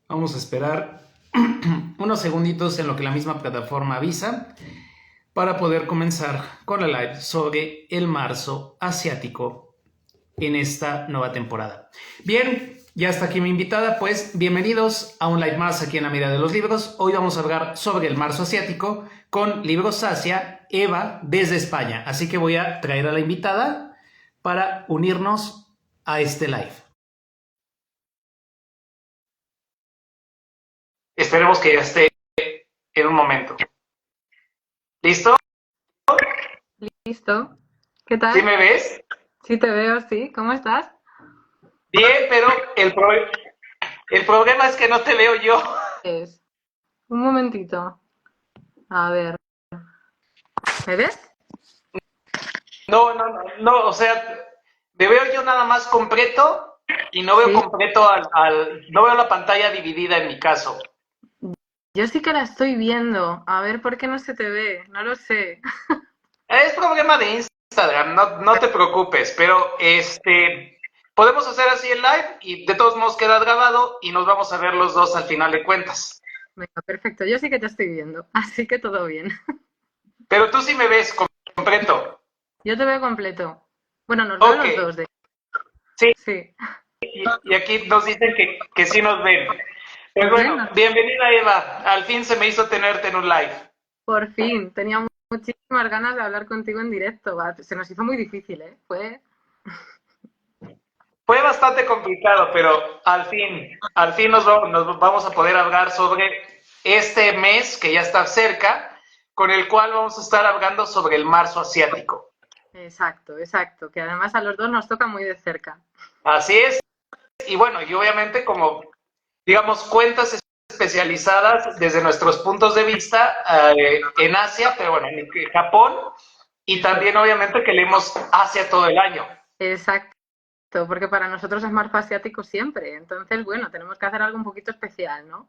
Vamos a esperar unos segunditos en lo que la misma plataforma avisa para poder comenzar con la live sobre el marzo asiático en esta nueva temporada. Bien, ya está aquí mi invitada, pues bienvenidos a un live más aquí en la Mira de los Libros. Hoy vamos a hablar sobre el marzo asiático con Libros Asia, Eva, desde España. Así que voy a traer a la invitada para unirnos a este live. Esperemos que ya esté en un momento. ¿Listo? Listo. ¿Qué ¿Sí tal? me ves? Sí te veo, sí. ¿Cómo estás? Bien, pero el problema es que no te veo yo. Es. Un momentito. A ver. ¿Me ves? No, o sea, me veo yo nada más completo y no veo Sí. completo no veo la pantalla dividida en mi caso. Yo sí que la estoy viendo. A ver por qué no se te ve. No lo sé. Es problema de Instagram, no te preocupes, pero podemos hacer así el live y de todos modos queda grabado y nos vamos a ver los dos al final de cuentas. Venga, perfecto. Yo sí que te estoy viendo. Así que todo bien. Pero tú sí me ves completo. Yo te veo completo. Bueno, nos veo Ok, los dos, de. sí, Sí. y aquí nos dicen que sí nos ven. Pues Pues bueno, bien, bienvenida Eva. Al fin se me hizo tenerte en un live. por fin. Tenía muchísimas ganas de hablar contigo en directo. Va. Se nos hizo muy difícil, ¿eh? Fue bastante complicado, pero al fin nos vamos a poder hablar sobre este mes que ya está cerca, con el cual vamos a estar hablando sobre el marzo asiático. Exacto, exacto. Que además a los dos nos toca muy de cerca. Así es. Y bueno, y obviamente como, digamos, cuentas especializadas desde nuestros puntos de vista en Asia, pero bueno, en Japón, y también obviamente que leemos Asia todo el año. Exacto. Porque para nosotros es marco asiático siempre. Entonces, bueno, tenemos que hacer algo un poquito especial, ¿no?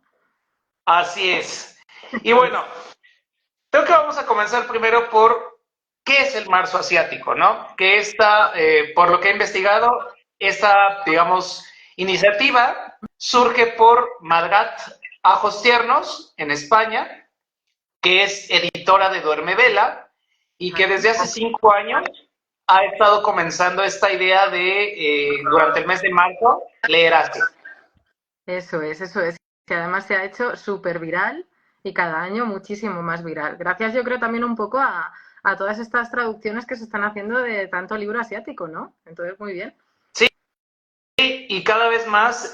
Así es. Y bueno, creo que vamos a comenzar primero por qué es el marzo asiático, ¿no? Que por lo que he investigado, esta, digamos, iniciativa surge por Margat Ajos Tiernos, en España, que es editora de Duerme Vela y que Exacto. desde hace 5 años ha estado comenzando esta idea de, durante el mes de marzo, leer Asia. Eso es, eso es. Que además se ha hecho súper viral y cada año muchísimo más viral. Gracias, yo creo, también un poco a todas estas traducciones que se están haciendo de tanto libro asiático, ¿no? Entonces, muy bien. Sí, y cada vez más,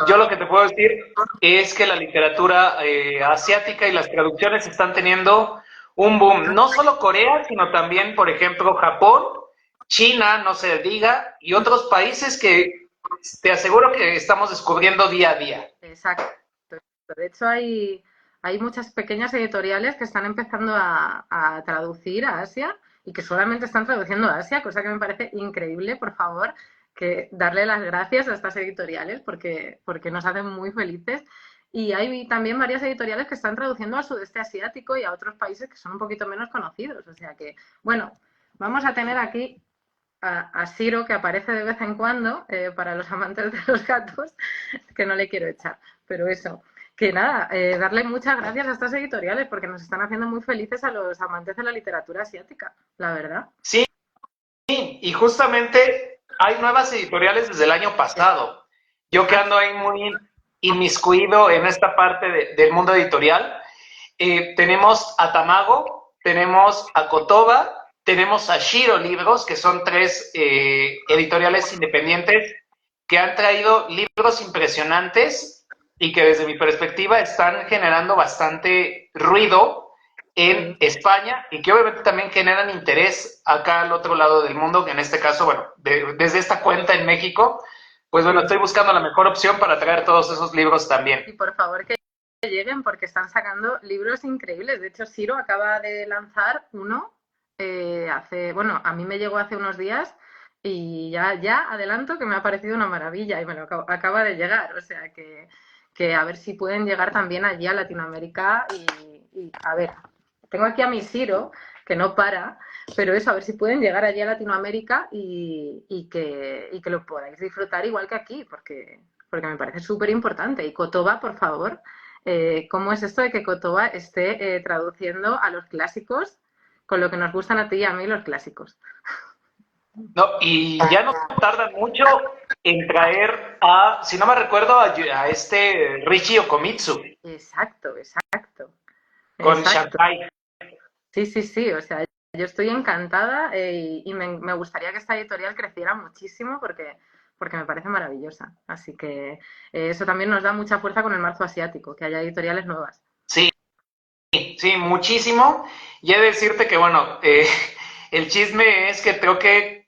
yo lo que te puedo decir es que la literatura asiática y las traducciones están teniendo un boom. No solo Corea, sino también, por ejemplo, Japón, China, no se diga, y otros países que te aseguro que estamos descubriendo día a día. Exacto. De hecho, hay muchas pequeñas editoriales que están empezando a traducir a Asia y que solamente están traduciendo a Asia, cosa que me parece increíble, por favor, que darle las gracias a estas editoriales porque nos hacen muy felices. Y hay también varias editoriales que están traduciendo al sudeste asiático y a otros países que son un poquito menos conocidos. O sea que, bueno, vamos a tener aquí a Siro, que aparece de vez en cuando, para los amantes de los gatos, que no le quiero echar, pero eso, que nada, darle muchas gracias a estas editoriales porque nos están haciendo muy felices a los amantes de la literatura asiática, la verdad. Sí, y justamente hay nuevas editoriales desde el año pasado. Yo que Ah, ando ahí muy inmiscuido en esta parte del mundo editorial, tenemos a Tamago, tenemos a Kotoba, tenemos a Shiro Libros, que son tres editoriales independientes que han traído libros impresionantes y que desde mi perspectiva están generando bastante ruido en sí. España y que obviamente también generan interés acá al otro lado del mundo, que en este caso, bueno, desde esta cuenta en México, pues bueno, Sí. estoy buscando la mejor opción para traer todos esos libros también. Y por favor que lleguen porque están sacando libros increíbles. De hecho, Siro acaba de lanzar uno bueno, a mí me llegó hace unos días y ya adelanto que me ha parecido una maravilla y me lo acaba de llegar. O sea que a ver si pueden llegar también allí a Latinoamérica y a ver, tengo aquí a mi Siro que no para, pero eso, a ver si pueden llegar allí a Latinoamérica y que lo podáis disfrutar igual que aquí, porque porque me parece súper importante. Y Kotoba, por favor, ¿cómo es esto de que Kotoba esté traduciendo a los clásicos con lo que nos gustan a ti y a mí los clásicos? No, y ya no tardan mucho en traer si no me recuerdo, a este Richie Okumitsu Exacto, exacto, con exacto. Shanghai. Sí, sí, sí, o sea, yo estoy encantada y me gustaría que esta editorial creciera muchísimo porque me parece maravillosa. Así que eso también nos da mucha fuerza con el marzo asiático, que haya editoriales nuevas. Sí, sí, muchísimo. Y he de decirte que, bueno, el chisme es que creo que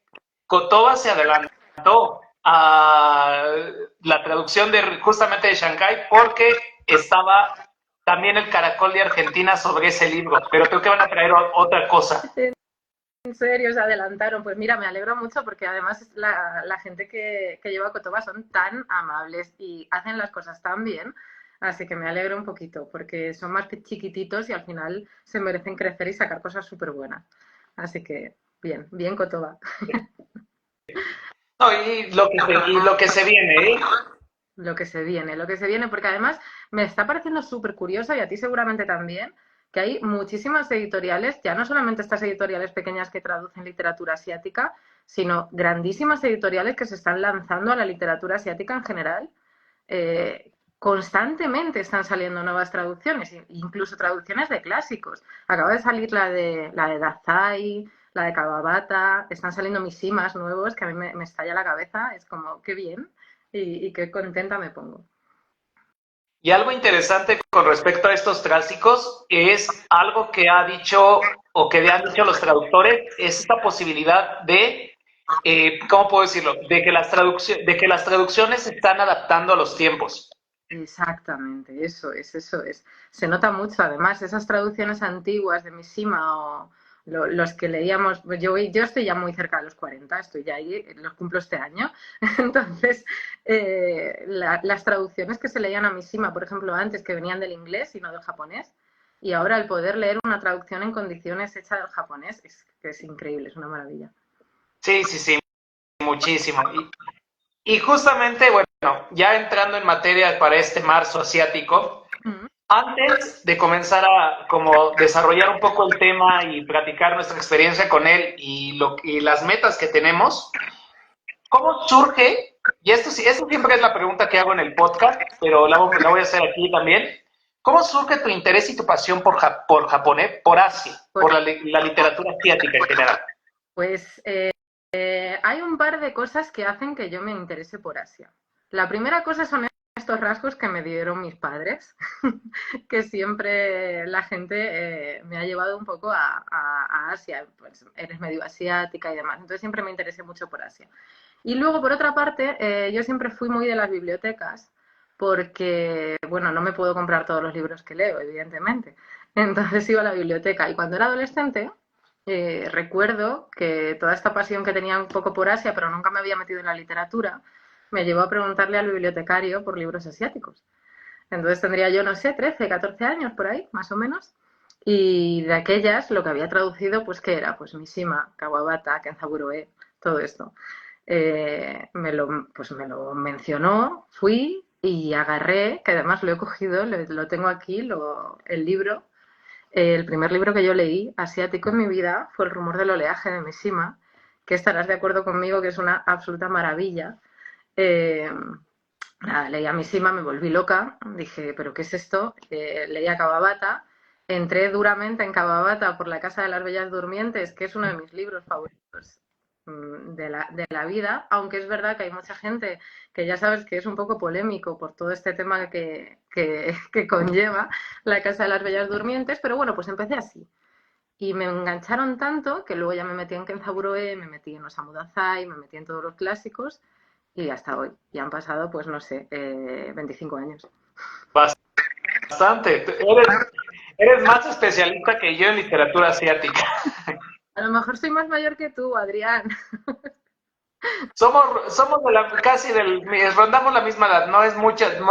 Kotoba se adelantó a la traducción de justamente de Shanghai porque estaba también el Caracol de Argentina sobre ese libro, pero creo que van a traer otra cosa. En serio, se adelantaron. Pues mira, me alegro mucho porque además la gente que lleva Kotoba son tan amables y hacen las cosas tan bien. Así que me alegro un poquito porque son más chiquititos y al final se merecen crecer y sacar cosas súper buenas. Así que bien, bien Kotoba. No, y lo que se viene, ¿eh? Lo que se viene, porque además me está pareciendo súper curioso y a ti seguramente también, que hay muchísimas editoriales, ya no solamente estas editoriales pequeñas que traducen literatura asiática, sino grandísimas editoriales que se están lanzando a la literatura asiática en general. Constantemente están saliendo nuevas traducciones, incluso traducciones de clásicos. Acaba de salir la de Dazai, la de Kawabata, están saliendo Mishimas nuevos que a mí me estalla la cabeza, es como, qué bien y qué contenta me pongo. Y algo interesante con respecto a estos clásicos es algo que ha dicho o que han dicho los traductores, es esta posibilidad de, ¿cómo puedo decirlo? De que las traducciones se están adaptando a los tiempos. Exactamente, eso es, eso es. Se nota mucho, además, esas traducciones antiguas de Mishima o los que leíamos, pues yo estoy ya muy cerca de los 40, estoy ya ahí, los cumplo este año. Entonces, las traducciones que se leían a Mishima, por ejemplo, antes que venían del inglés y no del japonés, y ahora el poder leer una traducción en condiciones hecha del japonés es increíble, es una maravilla. Sí, sí, sí, muchísimo. Y justamente, bueno, ya entrando en materia para este marzo asiático, Mm. antes de comenzar a como desarrollar un poco el tema y platicar nuestra experiencia con él y las metas que tenemos, ¿cómo surge? Y esto, esto siempre es la pregunta que hago en el podcast, pero la voy a hacer aquí también. ¿Cómo surge tu interés y tu pasión por japonés, por Asia, Pues, por la literatura asiática en general? pues hay un par de cosas que hacen que yo me interese por Asia. La primera cosa son estos rasgos que me dieron mis padres, que siempre la gente me ha llevado un poco a Asia, pues eres medio asiática y demás, entonces siempre me interesé mucho por Asia. Y luego, por otra parte, yo siempre fui muy de las bibliotecas, porque, bueno, no me puedo comprar todos los libros que leo, evidentemente. Entonces iba a la biblioteca y cuando era adolescente recuerdo que toda esta pasión que tenía un poco por Asia, pero nunca me había metido en la literatura, me llevó a preguntarle al bibliotecario por libros asiáticos. Entonces tendría yo, no sé, 13, 14 años por ahí, más o menos. Y de aquellas, lo que había traducido, pues, ¿qué era? Pues Mishima, Kawabata, Kenzaburo-e, todo esto. Pues me lo mencionó, fui y agarré, que además lo he cogido, lo tengo aquí, el libro, el primer libro que yo leí asiático en mi vida fue El rumor del oleaje de Mishima, que estarás de acuerdo conmigo que es una absoluta maravilla. Eh, Leí a Mishima, me volví loca, dije, ¿pero qué es esto? Leí a Kawabata, entré duramente en Kawabata por La Casa de las Bellas Durmientes, que es uno de mis libros favoritos de la vida, aunque es verdad que hay mucha gente que ya sabes que es un poco polémico por todo este tema que conlleva La Casa de las Bellas Durmientes, pero bueno, pues empecé así. Y me engancharon tanto que luego ya me metí en Kenzaburo-e, me metí en Osamu Dazai, me metí en todos los clásicos y hasta hoy. Y han pasado, pues no sé, 25 años. Bastante. Eres más especialista que yo en literatura asiática. A lo mejor soy más mayor que tú, Adrián. Somos casi rondamos la misma edad, no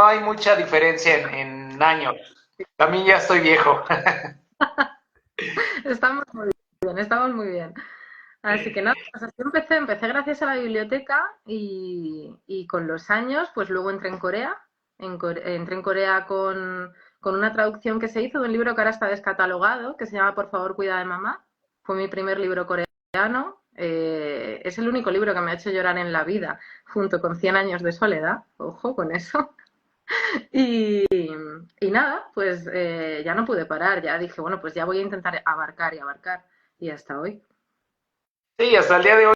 hay mucha diferencia en años. También ya estoy viejo. Estamos muy bien, estamos muy bien. Así que nada, pues así empecé gracias a la biblioteca y con los años, pues luego entré en Corea, entré en Corea con una traducción que se hizo de un libro que ahora está descatalogado, que se llama Por favor, cuida de mamá. Fue mi primer libro coreano. Es el único libro que me ha hecho llorar en la vida, junto con Cien años de soledad, ojo con eso. Y, y nada, pues ya no pude parar, ya dije, bueno, pues ya voy a intentar abarcar y abarcar, y hasta hoy. Sí, hasta el día de hoy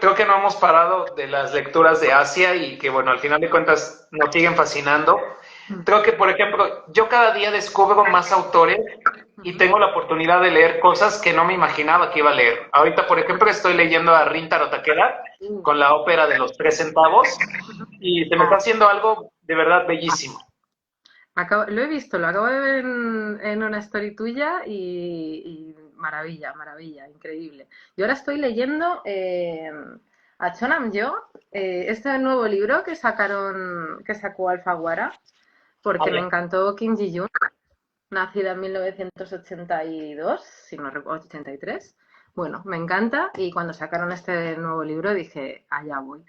creo que no hemos parado de las lecturas de Asia y que, bueno, al final de cuentas nos siguen fascinando. Creo que, por ejemplo, yo cada día descubro más autores y tengo la oportunidad de leer cosas que no me imaginaba que iba a leer. Ahorita, por ejemplo, estoy leyendo a Rintaro Takeda con la ópera de los 3 centavos y se me está haciendo algo de verdad bellísimo. Lo he visto, lo acabo de ver en una story tuya y maravilla, maravilla, increíble. Yo ahora estoy leyendo a Chonam-yo, este nuevo libro que sacó Alfaguara, porque me Vaya. encantó Kim Ji-yoon, nacida en 1982, si no recuerdo, 83. Bueno, me encanta y cuando sacaron este nuevo libro dije, allá voy.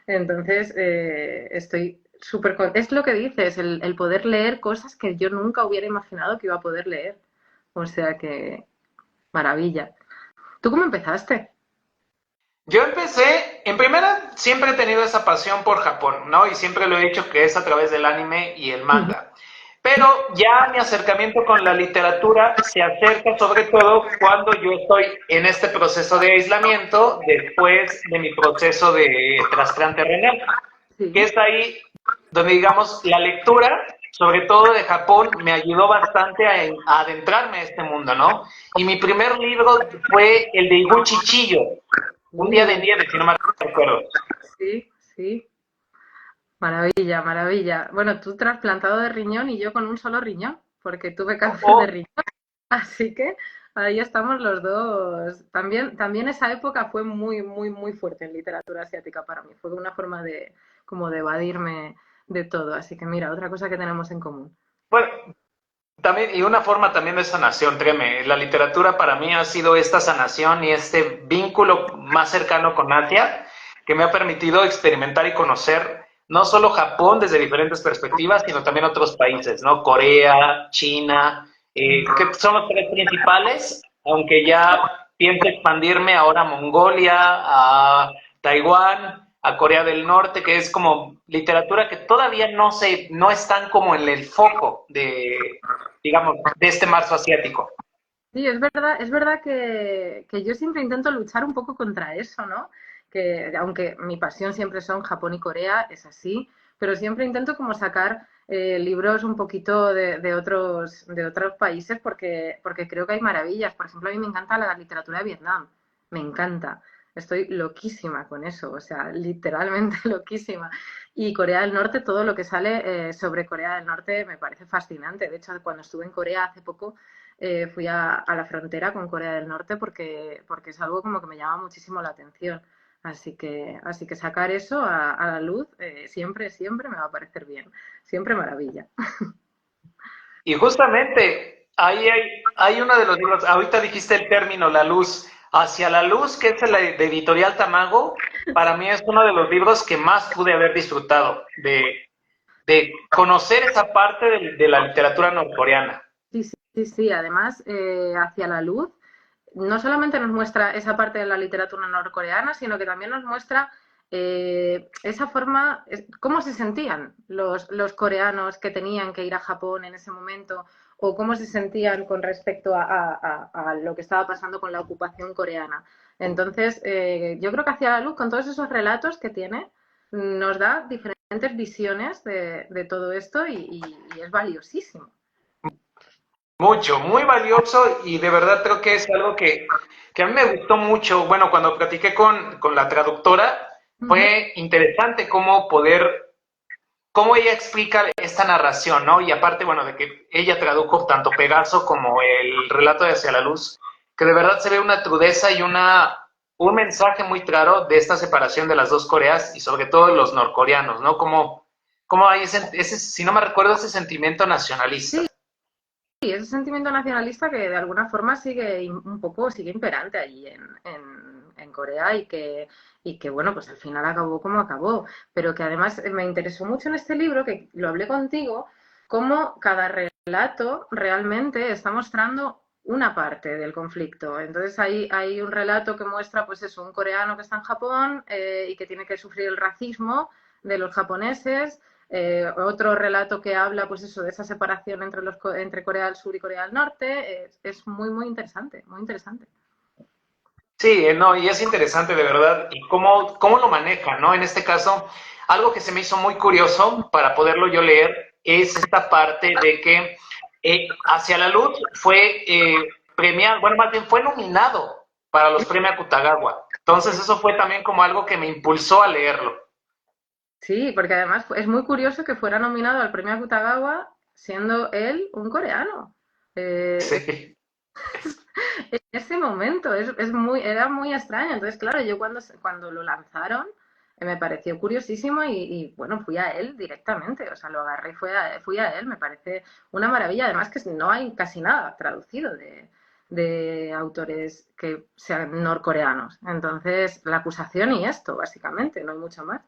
Entonces, estoy súper... Es lo que dices, el poder leer cosas que yo nunca hubiera imaginado que iba a poder leer. O sea que, maravilla. ¿Tú cómo empezaste? Yo empecé, en primera, siempre he tenido esa pasión por Japón, ¿no? Y siempre lo he dicho que es a través del anime y el manga. Pero ya mi acercamiento con la literatura se acerca sobre todo cuando yo estoy en este proceso de aislamiento después de mi proceso de trasplante renal, que Sí. es ahí donde, digamos, la lectura, sobre todo de Japón, me ayudó bastante a adentrarme a este mundo, ¿no? Y mi primer libro fue el de Iguchi Chiyo, Un día de Uh, nieve, si no me recuerdo. sí, sí. Maravilla, maravilla. Bueno, tú trasplantado de riñón y yo con un solo riñón, porque tuve cáncer de Oh, riñón. Así que ahí estamos los dos. También esa época fue muy, muy, muy fuerte en literatura asiática para mí. Fue una forma de como de evadirme de todo. Así que mira, otra cosa que tenemos en común. bueno, también, y una forma también de sanación, créeme, la literatura para mí ha sido esta sanación y este vínculo más cercano con Asia que me ha permitido experimentar y conocer no solo Japón desde diferentes perspectivas, sino también otros países, ¿no? Corea, China, que son los tres principales, aunque ya pienso expandirme ahora a Mongolia, a Taiwán, a Corea del Norte, que es como literatura que todavía no están como en el foco de, digamos, de este marzo asiático. Sí, es verdad que yo siempre intento luchar un poco contra eso, ¿no? Que aunque mi pasión siempre son Japón y Corea, es así, pero siempre intento como sacar libros un poquito de otros países porque creo que hay maravillas. Por ejemplo, a mí me encanta la literatura de Vietnam, me encanta. Estoy loquísima con eso, o sea, literalmente loquísima. Y Corea del Norte, todo lo que sale sobre Corea del Norte me parece fascinante. De hecho, cuando estuve en Corea hace poco, fui a la frontera con Corea del Norte porque es algo como que me llama muchísimo la atención. Así que sacar eso a la luz siempre, siempre me va a parecer bien. Siempre maravilla. Y justamente ahí hay uno de los libros, ahorita dijiste el término La Luz, Hacia la Luz, que es el de Editorial Tamago, para mí es uno de los libros que más pude haber disfrutado de conocer esa parte de la literatura norcoreana. Sí, sí, sí, sí. Además, hacia la luz, no solamente nos muestra esa parte de la literatura norcoreana, sino que también nos muestra esa forma, cómo se sentían los coreanos que tenían que ir a Japón en ese momento, o cómo se sentían con respecto a lo que estaba pasando con la ocupación coreana. Entonces, yo creo que hacia la luz, con todos esos relatos que tiene, nos da diferentes visiones de todo esto y es valiosísimo. Mucho, muy valioso y de verdad creo que es algo que a mí me gustó mucho. Bueno, cuando platiqué con la traductora, Ujú. fue interesante cómo ella explica esta narración, ¿no? Y aparte, bueno, de que ella tradujo tanto Pegaso como el relato de Hacia la Luz, que de verdad se ve una crudeza y un mensaje muy claro de esta separación de las dos Coreas y sobre todo de los norcoreanos, ¿no? Cómo hay si no me recuerdo, ese sentimiento nacionalista. Sí, sí, ese sentimiento nacionalista que de alguna forma sigue un poco, sigue imperante allí en Corea y que, bueno, pues al final acabó como acabó. Pero que además me interesó mucho en este libro, que lo hablé contigo, cómo cada relato realmente está mostrando una parte del conflicto. Entonces hay un relato que muestra, pues eso, un coreano que está en Japón y que tiene que sufrir el racismo de los japoneses. Otro relato que habla, pues eso, de esa separación entre Corea del Sur y Corea del Norte. Es muy, muy interesante, muy interesante. Sí, no, y es interesante de verdad, y cómo lo maneja, ¿no? En este caso, algo que se me hizo muy curioso para poderlo yo leer es esta parte de que Hacia la Luz fue premiado, bueno, más bien fue nominado para los premios Akutagawa. Entonces eso fue también como algo que me impulsó a leerlo. Sí, porque además es muy curioso que fuera nominado al premio Akutagawa siendo él un coreano. Eh, Sí. en ese momento era muy extraño. Entonces, claro, yo cuando lo lanzaron me pareció curiosísimo bueno, fui a él directamente, o sea, lo agarré y fui a él, me parece una maravilla. Además que no hay casi nada traducido de autores que sean norcoreanos. Entonces, la acusación y esto, básicamente, no hay mucho más.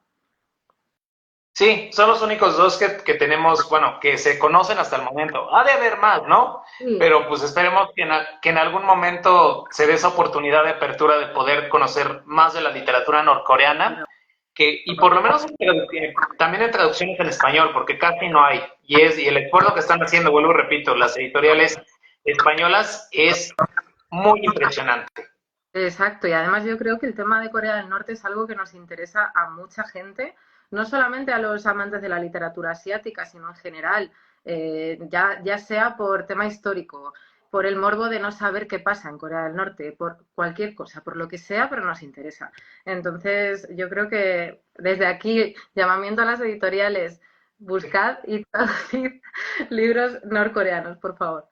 Sí, son los únicos dos que tenemos, bueno, que se conocen hasta el momento. Ha de haber más, ¿no? Sí, Pero pues esperemos que en algún momento se dé esa oportunidad de apertura de poder conocer más de la literatura norcoreana, y por lo menos también en traducciones en español, porque casi no hay. Y el esfuerzo que están haciendo, vuelvo y repito, las editoriales españolas es muy impresionante. exacto, y además yo creo que el tema de Corea del Norte es algo que nos interesa a mucha gente, no solamente a los amantes de la literatura asiática, sino en general, ya sea por tema histórico, por el morbo de no saber qué pasa en Corea del Norte, por cualquier cosa, por lo que sea, pero nos interesa. Entonces, yo creo que desde aquí, llamamiento a las editoriales, buscad y traducid libros norcoreanos, por favor.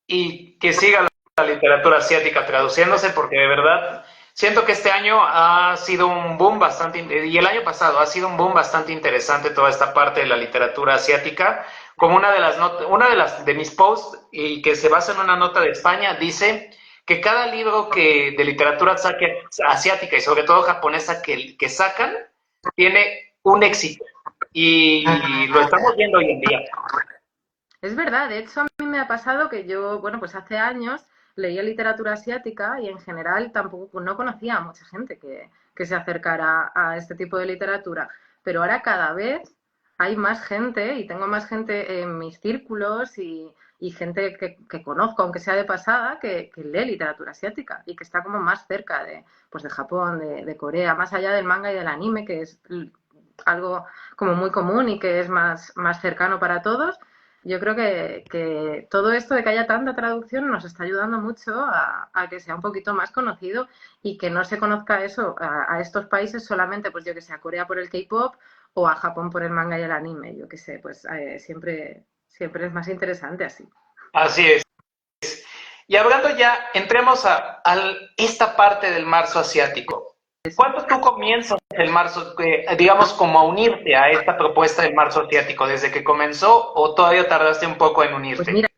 Y que siga la literatura asiática traduciéndose, porque de verdad siento que este año ha sido un boom bastante, y el año pasado ha sido un boom bastante interesante toda esta parte de la literatura asiática. Como una de mis posts, y que se basa en una nota de España, dice que cada libro de literatura asiática y sobre todo japonesa que sacan tiene un éxito. Y lo estamos viendo hoy en día. Es verdad, de hecho a mí me ha pasado que yo, bueno, pues hace años leía literatura asiática y en general tampoco no conocía a mucha gente que se acercara a este tipo de literatura, pero ahora cada vez hay más gente y tengo más gente en mis círculos y gente que conozco, aunque sea de pasada, que lee literatura asiática y que está como más cerca pues de Japón, de Corea, más allá del manga y del anime, que es algo como muy común y que es más cercano para todos. Yo creo que todo esto de que haya tanta traducción nos está ayudando mucho a que sea un poquito más conocido y que no se conozca eso a estos países solamente, pues yo que sé, a Corea por el K-pop o a Japón por el manga y el anime. Yo que sé, pues siempre es más interesante así. Así es. Y hablando ya, entremos a esta parte del marzo asiático. ¿Cuándo tú comienzas el marzo, digamos, como a unirte a esta propuesta del marzo asiático? ¿Desde que comenzó o todavía tardaste un poco en Pues unirte? mira,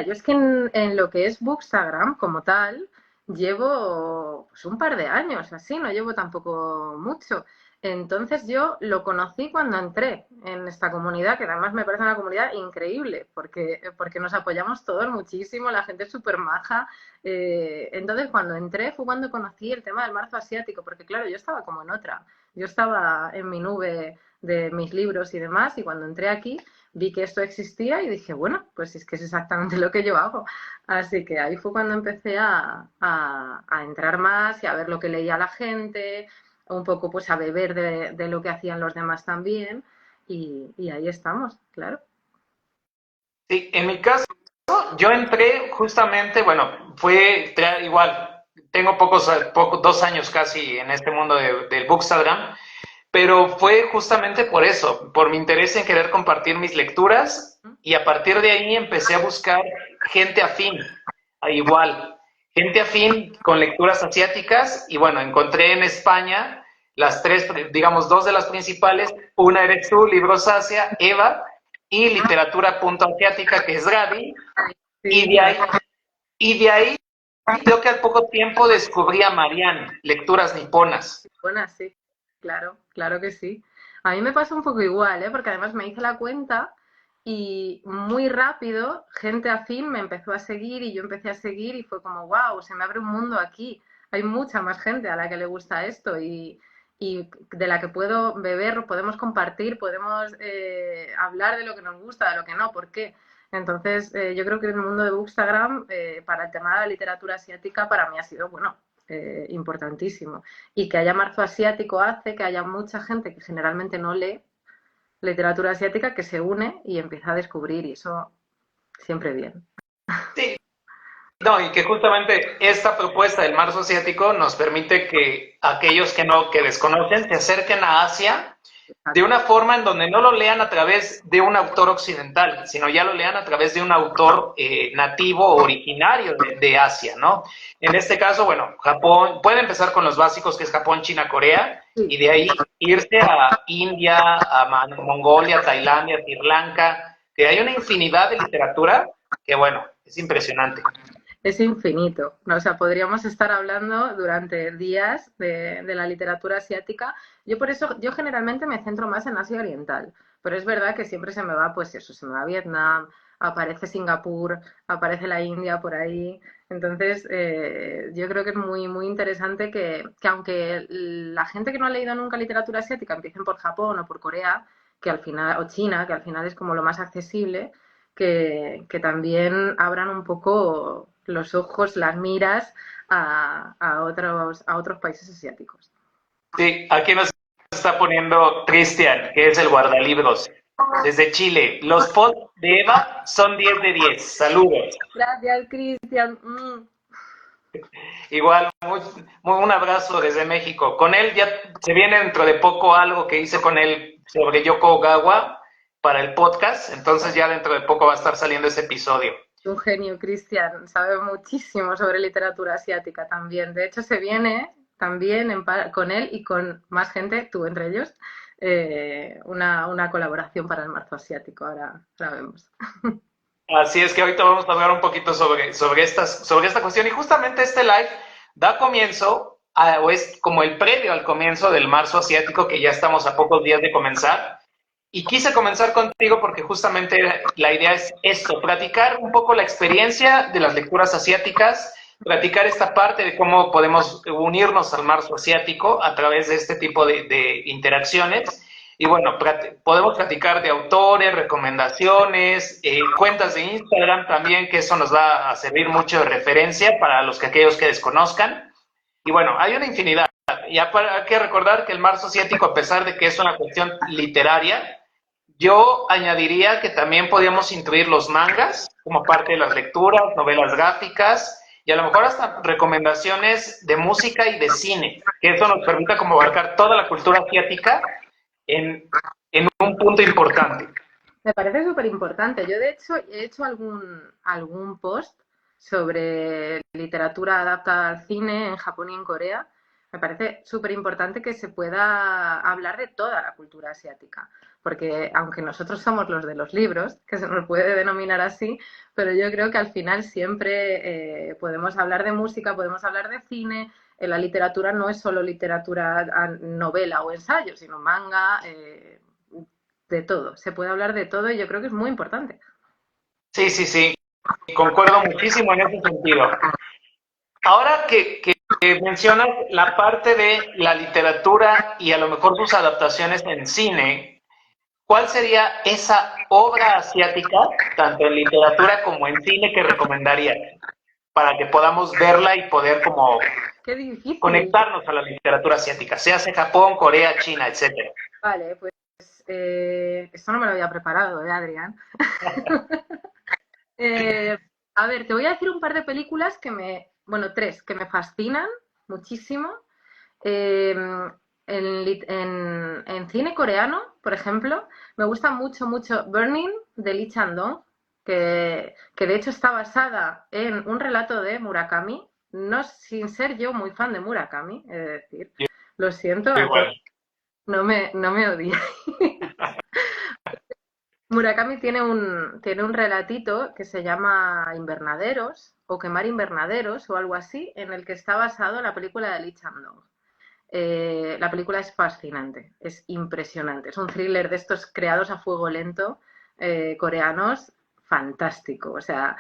yo es que en lo que es Bookstagram como tal, llevo pues, un par de años, así, no llevo tampoco mucho. Entonces yo lo conocí cuando entré en esta comunidad, que además me parece una comunidad increíble, porque nos apoyamos todos muchísimo, la gente es súper maja. Entonces cuando entré fue cuando conocí el tema del marzo asiático, porque claro, yo estaba como en otra, yo estaba en mi nube de mis libros y demás, y cuando entré aquí vi que esto existía y dije, bueno, pues es que es exactamente lo que yo hago. Así que ahí fue cuando empecé a entrar más y a ver lo que leía la gente, un poco pues a beber de lo que hacían los demás también y ahí estamos, claro. Sí, en mi caso, yo entré justamente, bueno, fue igual, tengo 2 años casi en este mundo del Bookstagram, pero fue justamente por eso, por mi interés en querer compartir mis lecturas, y a partir de ahí empecé a buscar gente afín, igual, gente afín con lecturas asiáticas, y bueno, encontré en España las tres, digamos, dos de las principales. Una eres tú, Libros Asia, Eva, y Literatura Punto Asiática, que es Gaby, Sí, y de ahí, y de ahí creo que al poco tiempo descubrí a Marianne, Lecturas Niponas. Bueno, sí, claro, claro que sí. A mí me pasó un poco igual, ¿eh? Porque además me hice la cuenta y muy rápido gente afín me empezó a seguir y yo empecé a seguir y fue como, wow, se me abre un mundo aquí. Hay mucha más gente a la que le gusta esto y de la que puedo beber, podemos compartir, podemos hablar de lo que nos gusta, de lo que no, ¿por qué? Entonces, yo creo que el mundo de Bookstagram, para el tema de la literatura asiática, para mí ha sido, bueno, importantísimo. Y que haya marzo asiático hace que haya mucha gente que generalmente no lee literatura asiática que se une y empieza a descubrir, y eso siempre bien. Sí, no, y que justamente esta propuesta del marzo asiático nos permite que aquellos que desconocen se acerquen a Asia de una forma en donde no lo lean a través de un autor occidental, sino ya lo lean a través de un autor nativo originario de Asia, ¿no? En este caso, bueno, Japón, puede empezar con los básicos, que es Japón, China, Corea, y de ahí irse a India, a Mongolia, Tailandia, Sri Lanka, que hay una infinidad de literatura que, bueno, es impresionante. Es infinito, ¿no? O sea, podríamos estar hablando durante días de la literatura asiática. Yo por eso, yo generalmente me centro más en Asia Oriental, pero es verdad que siempre se me va, pues eso, se me va Vietnam, aparece Singapur, aparece la India por ahí. Entonces, yo creo que es muy, muy interesante que aunque la gente que no ha leído nunca literatura asiática empiecen por Japón o por Corea, que al final, o China, que al final es como lo más accesible, que también abran un poco los ojos, las miras a otros países asiáticos. Sí, aquí nos está poniendo Cristian, que es el guardalibros, desde Chile. Los posts de Eva son 10 de 10. Saludos. Gracias, Cristian. Igual, un abrazo desde México. Con él ya se viene dentro de poco algo que hice con él sobre Yoko Ogawa para el podcast, entonces ya dentro de poco va a estar saliendo ese episodio. Un genio, Cristian. Sabe muchísimo sobre literatura asiática también. De hecho, se viene también con él y con más gente, tú entre ellos, una colaboración para el marzo asiático. Ahora la vemos. Así es que ahorita vamos a hablar un poquito sobre esta cuestión y justamente este live da comienzo, o es como el previo al comienzo del marzo asiático, que ya estamos a pocos días de comenzar. Y quise comenzar contigo porque justamente la idea es esto, platicar un poco la experiencia de las lecturas asiáticas, platicar esta parte de cómo podemos unirnos al marzo asiático a través de este tipo de interacciones. Y bueno, podemos platicar de autores, recomendaciones, cuentas de Instagram también, que eso nos va a servir mucho de referencia para aquellos que desconozcan. Y bueno, hay una infinidad. Y hay que recordar que el marzo asiático, a pesar de que es una cuestión literaria, yo añadiría que también podríamos incluir los mangas como parte de las lecturas, novelas gráficas y a lo mejor hasta recomendaciones de música y de cine, que eso nos permita como abarcar toda la cultura asiática en, en un punto importante. Me parece súper importante. Yo, de hecho, he hecho algún post sobre literatura adaptada al cine en Japón y en Corea. Me parece súper importante que se pueda hablar de toda la cultura asiática, porque aunque nosotros somos los de los libros, que se nos puede denominar así, pero yo creo que al final siempre podemos hablar de música, podemos hablar de cine. La literatura no es solo literatura, novela o ensayo, sino manga, de todo. Se puede hablar de todo y yo creo que es muy importante. Sí, sí, sí. Concuerdo muchísimo en ese sentido. Ahora que mencionas la parte de la literatura y a lo mejor sus adaptaciones en cine, ¿cuál sería esa obra asiática, tanto en literatura como en cine, que recomendarías para que podamos verla y poder como Qué difícil. Conectarnos a la literatura asiática, sea en Japón, Corea, China, etcétera? Vale, pues esto no me lo había preparado, Adrián? A ver, te voy a decir un par de películas tres, que me fascinan muchísimo. Eh, en cine coreano, por ejemplo, me gusta mucho, mucho Burning de Lee Chang-dong, que de hecho está basada en un relato de Murakami, no sin ser yo muy fan de Murakami, es decir, lo siento, no me odiéis. Murakami tiene un relatito que se llama Invernaderos o Quemar Invernaderos o algo así, en el que está basado la película de Lee Chang-dong. La película es fascinante, es impresionante. Es un thriller de estos creados a fuego lento, coreanos, fantástico. O sea,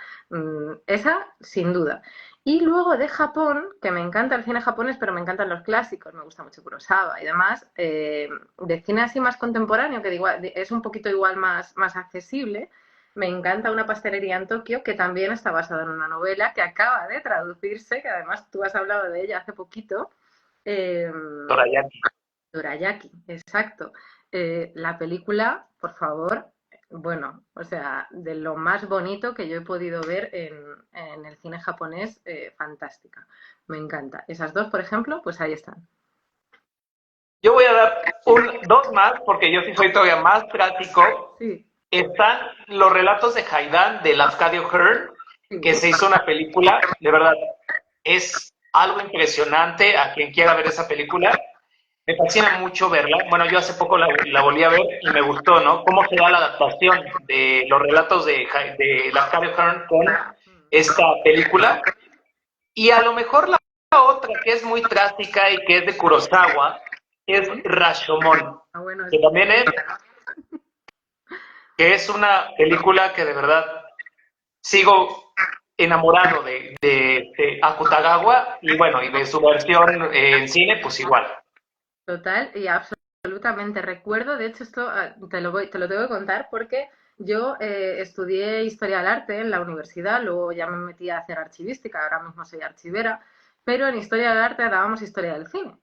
esa sin duda. Y luego de Japón, que me encanta el cine japonés, pero me encantan los clásicos, me gusta mucho Kurosawa y demás, de cine así más contemporáneo, que es un poquito igual más accesible. Me encanta Una pastelería en Tokio, que también está basada en una novela que acaba de traducirse, que además tú has hablado de ella hace poquito, eh, Dorayaki. Dorayaki, exacto. La película, por favor, bueno, o sea, de lo más bonito que yo he podido ver en el cine japonés, fantástica. Me encanta. Esas dos, por ejemplo, pues ahí están. Yo voy a dar dos más, porque yo sí soy todavía más práctico. Sí, Están los relatos de Haydn, de Lafcadio Hearn, sí. que se hizo una película, de verdad, es algo impresionante a quien quiera ver esa película. Me fascina mucho verla. Bueno, yo hace poco la volví a ver y me gustó, ¿no? Cómo se da la adaptación de los relatos de Lafcadio Hearn con esta película. Y a lo mejor la otra que es muy trágica y que es de Kurosawa es Rashomon, Ah, bueno, que también es una película que de verdad sigo enamorado de Akutagawa y bueno, y de su versión en cine, pues igual. total y absolutamente. Recuerdo, de hecho, esto te lo tengo que contar porque yo estudié Historia del Arte en la universidad, luego ya me metí a hacer archivística, ahora mismo soy archivera, pero en Historia del Arte dábamos Historia del Cine.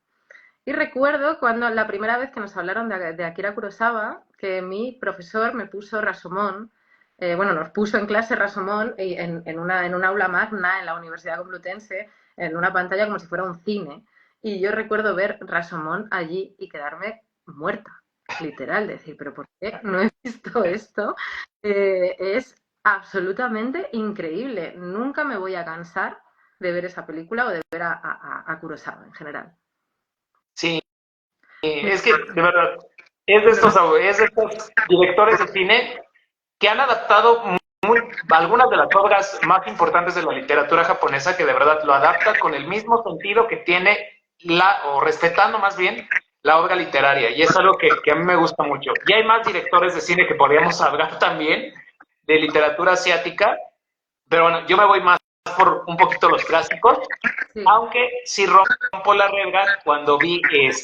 Y recuerdo cuando la primera vez que nos hablaron de Akira Kurosawa, que mi profesor me puso Rashomon, bueno, nos puso en clase Rashomon en un aula magna en la Universidad Complutense, en una pantalla como si fuera un cine. Y yo recuerdo ver Rashomon allí y quedarme muerta, literal, decir, pero ¿por qué no he visto esto? Es absolutamente increíble. Nunca me voy a cansar de ver esa película o de ver a Kurosawa en general. Sí, es que de verdad es de estos directores de cine que han adaptado algunas de las obras más importantes de la literatura japonesa, que de verdad lo adapta con el mismo sentido que tiene o respetando más bien la obra literaria, y es algo que a mí me gusta mucho. Y hay más directores de cine que podríamos hablar también de literatura asiática, pero bueno, yo me voy más por un poquito los clásicos, Sí, aunque sí rompo la regla cuando vi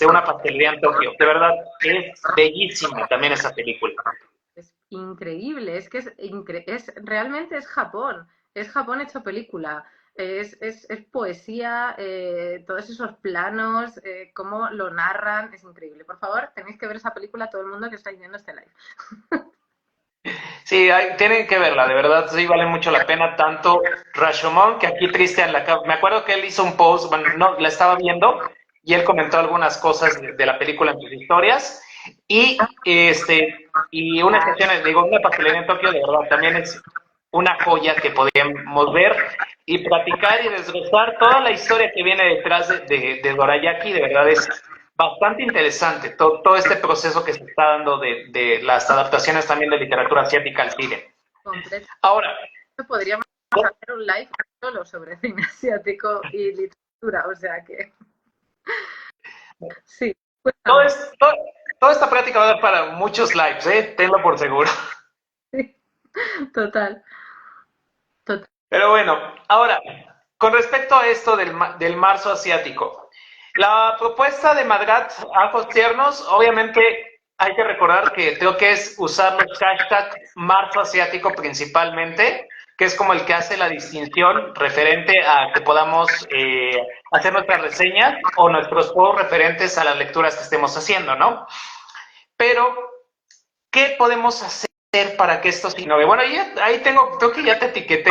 Una pastelería en Tokio. De verdad, es bellísima también esa película. es increíble, es que realmente es Japón hecho película, es poesía, todos esos planos, cómo lo narran, es increíble. Por favor, tenéis que ver esa película todo el mundo que estáis viendo este live. Sí, tienen que verla, de verdad, sí vale mucho la pena, tanto Rashomon, que aquí Cristian me acuerdo que él hizo un post, bueno, no, la estaba viendo, y él comentó algunas cosas de la película en sus historias, y una sesión, digo, Una pastelería en Tokio, de verdad, también es una joya que podemos ver y platicar y desglosar toda la historia que viene detrás de Dorayaki, de verdad es bastante interesante todo este proceso que se está dando de las adaptaciones también de literatura asiática al cine. Completo. Ahora, Podríamos hacer un live solo sobre cine asiático y literatura, o sea que sí, todo cuéntame. es, todo- toda esta práctica va a dar para muchos lives, tenlo por seguro. Sí, total, total. Pero bueno, ahora, con respecto a esto del marzo asiático, la propuesta de Madrat Ajos Tiernos, obviamente hay que recordar que creo que es usar los hashtags marzo asiático principalmente, que es como el que hace la distinción referente a que podamos hacer nuestras reseñas o nuestros juegos referentes a las lecturas que estemos haciendo, ¿no? Pero ¿qué podemos hacer para que esto se innove? Bueno, ahí creo que ya te etiqueté,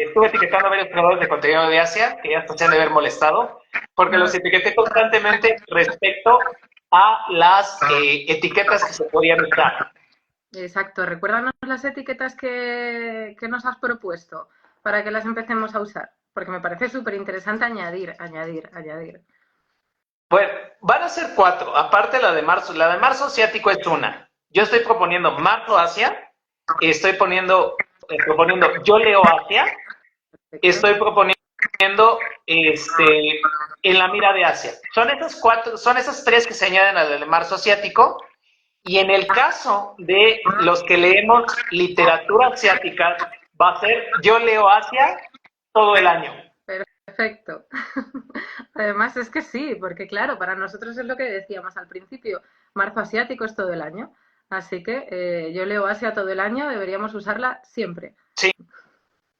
estuve etiquetando a varios creadores de contenido de Asia, que ya se han de haber molestado, porque los etiqueté constantemente respecto a las etiquetas que se podían usar. Exacto, recuérdanos las etiquetas que nos has propuesto para que las empecemos a usar, porque me parece súper interesante añadir. Bueno, van a ser 4, aparte la de marzo asiático es una. yo estoy proponiendo Marzo Asia, estoy proponiendo Yo Leo Asia, Perfecto. estoy proponiendo En la mira de Asia. Son esas cuatro, son esas tres que se añaden al marzo asiático. Y en el caso de los que leemos literatura asiática, va a ser Yo Leo Asia todo el año. Perfecto. Además es que sí, porque claro, para nosotros es lo que decíamos al principio, marzo asiático es todo el año. Así que yo leo Asia todo el año, deberíamos usarla siempre. Sí,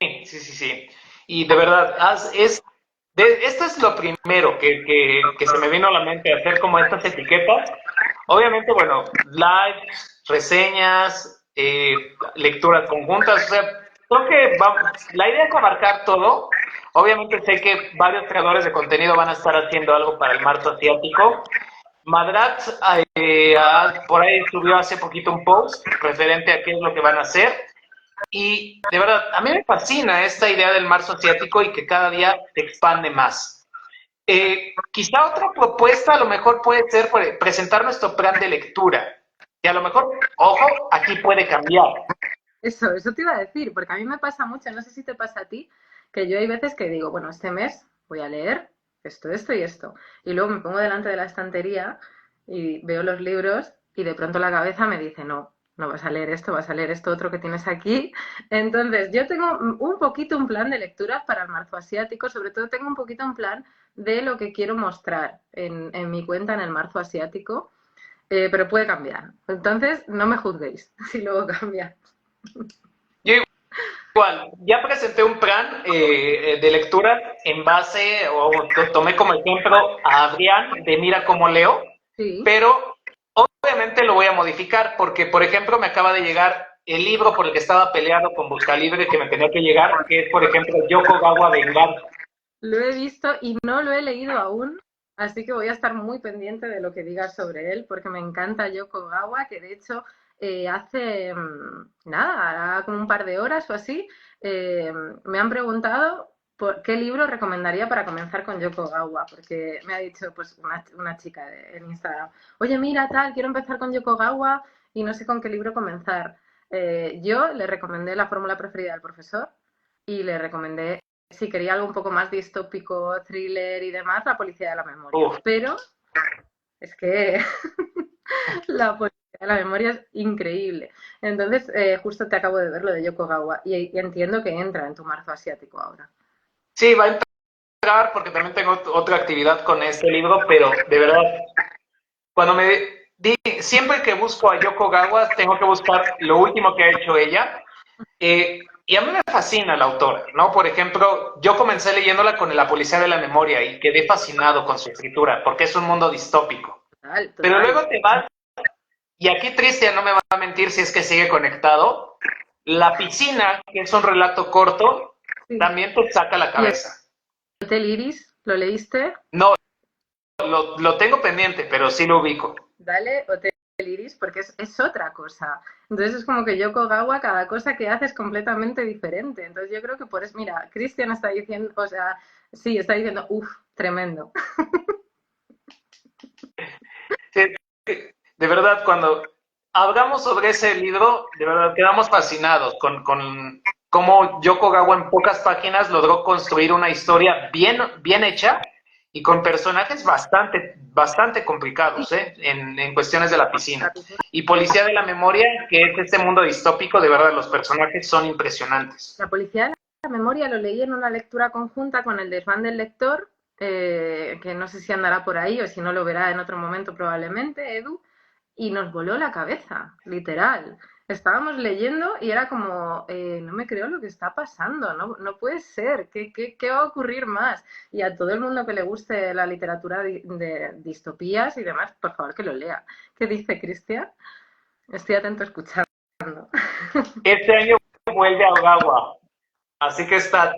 sí, sí, sí. Y de verdad, esto es lo primero que se me vino a la mente, hacer como estas etiquetas. Obviamente, bueno, lives, reseñas, lecturas conjuntas, o sea, creo que la idea es abarcar todo. Obviamente sé que varios creadores de contenido van a estar haciendo algo para el marzo asiático. Madrat por ahí subió hace poquito un post referente a qué es lo que van a hacer. Y de verdad, a mí me fascina esta idea del marzo asiático y que cada día se expande más. Quizá otra propuesta a lo mejor puede ser presentar nuestro plan de lectura. Y a lo mejor, ojo, aquí puede cambiar. Eso te iba a decir, porque a mí me pasa mucho, no sé si te pasa a ti, que yo hay veces que digo, bueno, este mes voy a leer esto y esto. Y luego me pongo delante de la estantería y veo los libros y de pronto la cabeza me dice, no, no vas a leer esto, vas a leer esto otro que tienes aquí. Entonces, yo tengo un poquito un plan de lectura para el marzo asiático, sobre todo tengo un poquito un plan de lo que quiero mostrar en mi cuenta en el marzo asiático, pero puede cambiar. Entonces, no me juzguéis si luego cambia. Yo igual, ya presenté un plan de lectura en base, o tomé como ejemplo a Adrián de Mira cómo leo, Sí. pero obviamente lo voy a modificar porque, por ejemplo, me acaba de llegar el libro por el que estaba peleado con Buscalibre que me tenía que llegar, que es, por ejemplo, Yoko Gawa Venganza. Lo he visto y no lo he leído aún, así que voy a estar muy pendiente de lo que digas sobre él, porque me encanta Yoko Gawa, que de hecho hace nada, hará como un par de horas o así, eh, me han preguntado por qué libro recomendaría para comenzar con Yoko Gawa, porque me ha dicho pues una chica en Instagram, oye mira tal, quiero empezar con Yoko Gawa y no sé con qué libro comenzar. Yo le recomendé La fórmula preferida del profesor y le recomendé si quería algo un poco más distópico, thriller y demás, La policía de la memoria. Uf, Pero es que La policía de la memoria es increíble. Entonces, justo te acabo de ver lo de Yokogawa y entiendo que entra en tu marzo asiático ahora. sí, va a entrar porque también tengo otra actividad con este libro, pero de verdad, cuando siempre que busco a Yoko Gawa, tengo que buscar lo último que ha hecho ella. Y a mí me fascina la autora, ¿no? Por ejemplo, yo comencé leyéndola con La policía de la memoria y quedé fascinado con su escritura, porque es un mundo distópico. Total, Pero total. luego te vas, y aquí Cristian no me va a mentir si es que sigue conectado, La piscina, que es un relato corto, Sí. también te saca la ¿Y el cabeza. Hotel Iris? ¿Lo leíste? No, lo tengo pendiente, pero sí lo ubico. Dale Hotel Iris porque es otra cosa. Entonces es como que Yoko Gawa, cada cosa que hace es completamente diferente. Entonces yo creo que por eso, mira, Cristian está diciendo, o sea, sí, está diciendo, uff, tremendo. Sí, de verdad, cuando hablamos sobre ese libro, de verdad quedamos fascinados con cómo Yoko Gawa en pocas páginas logró construir una historia bien hecha y con personajes bastante complicados, en cuestiones de la piscina. Y Policía de la Memoria, que es este mundo distópico, de verdad, los personajes son impresionantes. La policía de la memoria lo leí en una lectura conjunta con el desván del lector, que no sé si andará por ahí o si no lo verá en otro momento probablemente, Edu, y nos voló la cabeza, literal. Estábamos leyendo y era como, no me creo lo que está pasando, no, no puede ser, ¿qué va a ocurrir más? Y a todo el mundo que le guste la literatura de distopías y demás, por favor que lo lea. ¿Qué dice Cristian? Estoy atento escuchando. Este año vuelve a Ogawa, así que estoy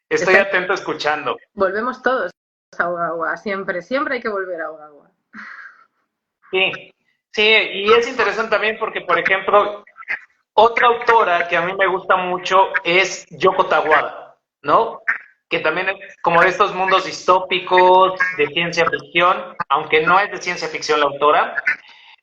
Este atento escuchando. volvemos todos a Ogawa, siempre, siempre hay que volver a Ogawa. Sí, sí, y es interesante también porque, por ejemplo, otra autora que a mí me gusta mucho es Yoko Tawada, ¿no? Que también es como de estos mundos distópicos, de ciencia ficción, aunque no es de ciencia ficción la autora,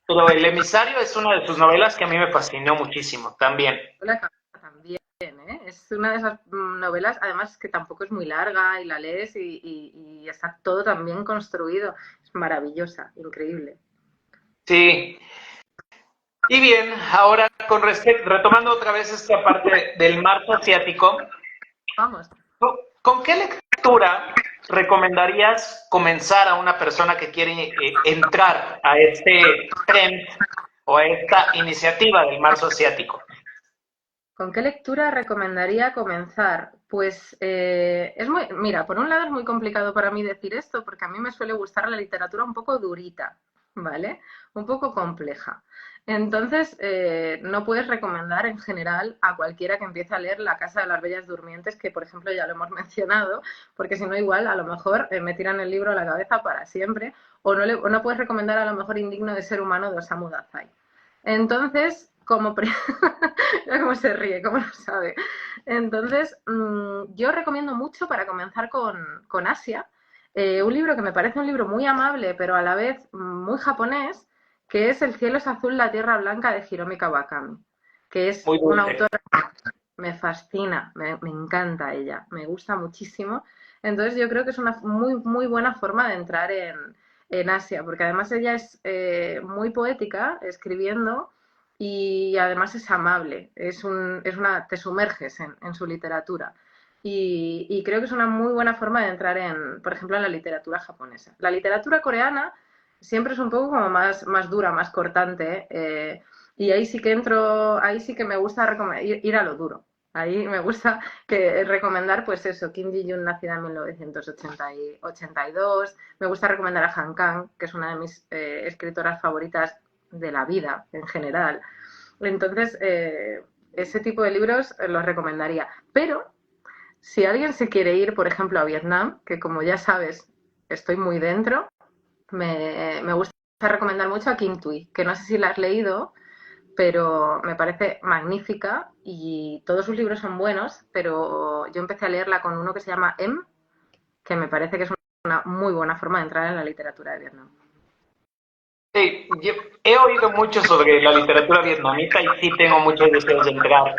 pero El emisario es una de sus novelas que a mí me fascinó muchísimo también. La cabeza también, ¿eh? Es una de esas novelas, además que tampoco es muy larga y la lees y está todo tan bien construido. Es maravillosa, increíble. Sí. Y bien, ahora con respecto, retomando otra vez esta parte del marco asiático, Vamos. ¿con qué lectura recomendarías comenzar a una persona que quiere entrar a este trend o a esta iniciativa del marzo asiático? ¿Con qué lectura recomendaría comenzar? Pues mira, por un lado es muy complicado para mí decir esto, porque a mí me suele gustar la literatura un poco durita, ¿vale? Un poco compleja. Entonces, no puedes recomendar en general a cualquiera que empiece a leer La Casa de las Bellas Durmientes, que por ejemplo ya lo hemos mencionado, porque si no igual a lo mejor me tiran el libro a la cabeza para siempre, o no puedes recomendar a lo mejor Indigno de ser humano de Osamu Dazai. Entonces, ya cómo se ríe, cómo lo sabe. Entonces, yo recomiendo mucho para comenzar con Asia, un libro que me parece un libro muy amable, pero a la vez muy japonés, que es El cielo es azul, la tierra blanca de Hiromi Kawakami, que es Muy una dulce. autora que me fascina, me encanta ella, me gusta muchísimo. Entonces, yo creo que es una muy buena forma de entrar en Asia, porque además ella es muy poética escribiendo y además es amable, te sumerges en su literatura. Y creo que es una muy buena forma de entrar por ejemplo, en la literatura japonesa. La literatura coreana siempre es un poco como más dura, más cortante, y ahí sí que me gusta ir a lo duro. Ahí me gusta recomendar, pues eso, Kim Ji-yoon, nacida en 1982. Me gusta recomendar a Han Kang, que es una de mis escritoras favoritas de la vida en general. Entonces, ese tipo de libros los recomendaría. Pero si alguien se quiere ir, por ejemplo, a Vietnam, que como ya sabes, estoy muy dentro, me gusta recomendar mucho a Kim Thuy, que no sé si la has leído, pero me parece magnífica y todos sus libros son buenos, pero yo empecé a leerla con uno que se llama M, que me parece que es una muy buena forma de entrar en la literatura de Vietnam. Sí, yo he oído mucho sobre la literatura vietnamita y sí tengo muchos deseos de entrar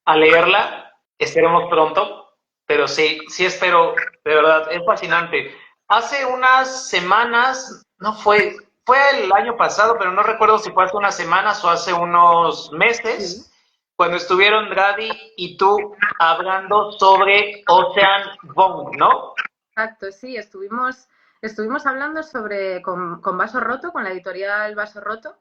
a leerla. Esperemos pronto, pero sí, sí espero, de verdad, es fascinante. Hace unas semanas, no fue, fue el año pasado, pero no recuerdo si fue hace unas semanas o hace unos Sí. meses, cuando estuvieron Grady y tú hablando sobre Ocean Vuong, ¿no? Exacto, sí, estuvimos hablando con Vaso Roto, con la editorial Vaso Roto,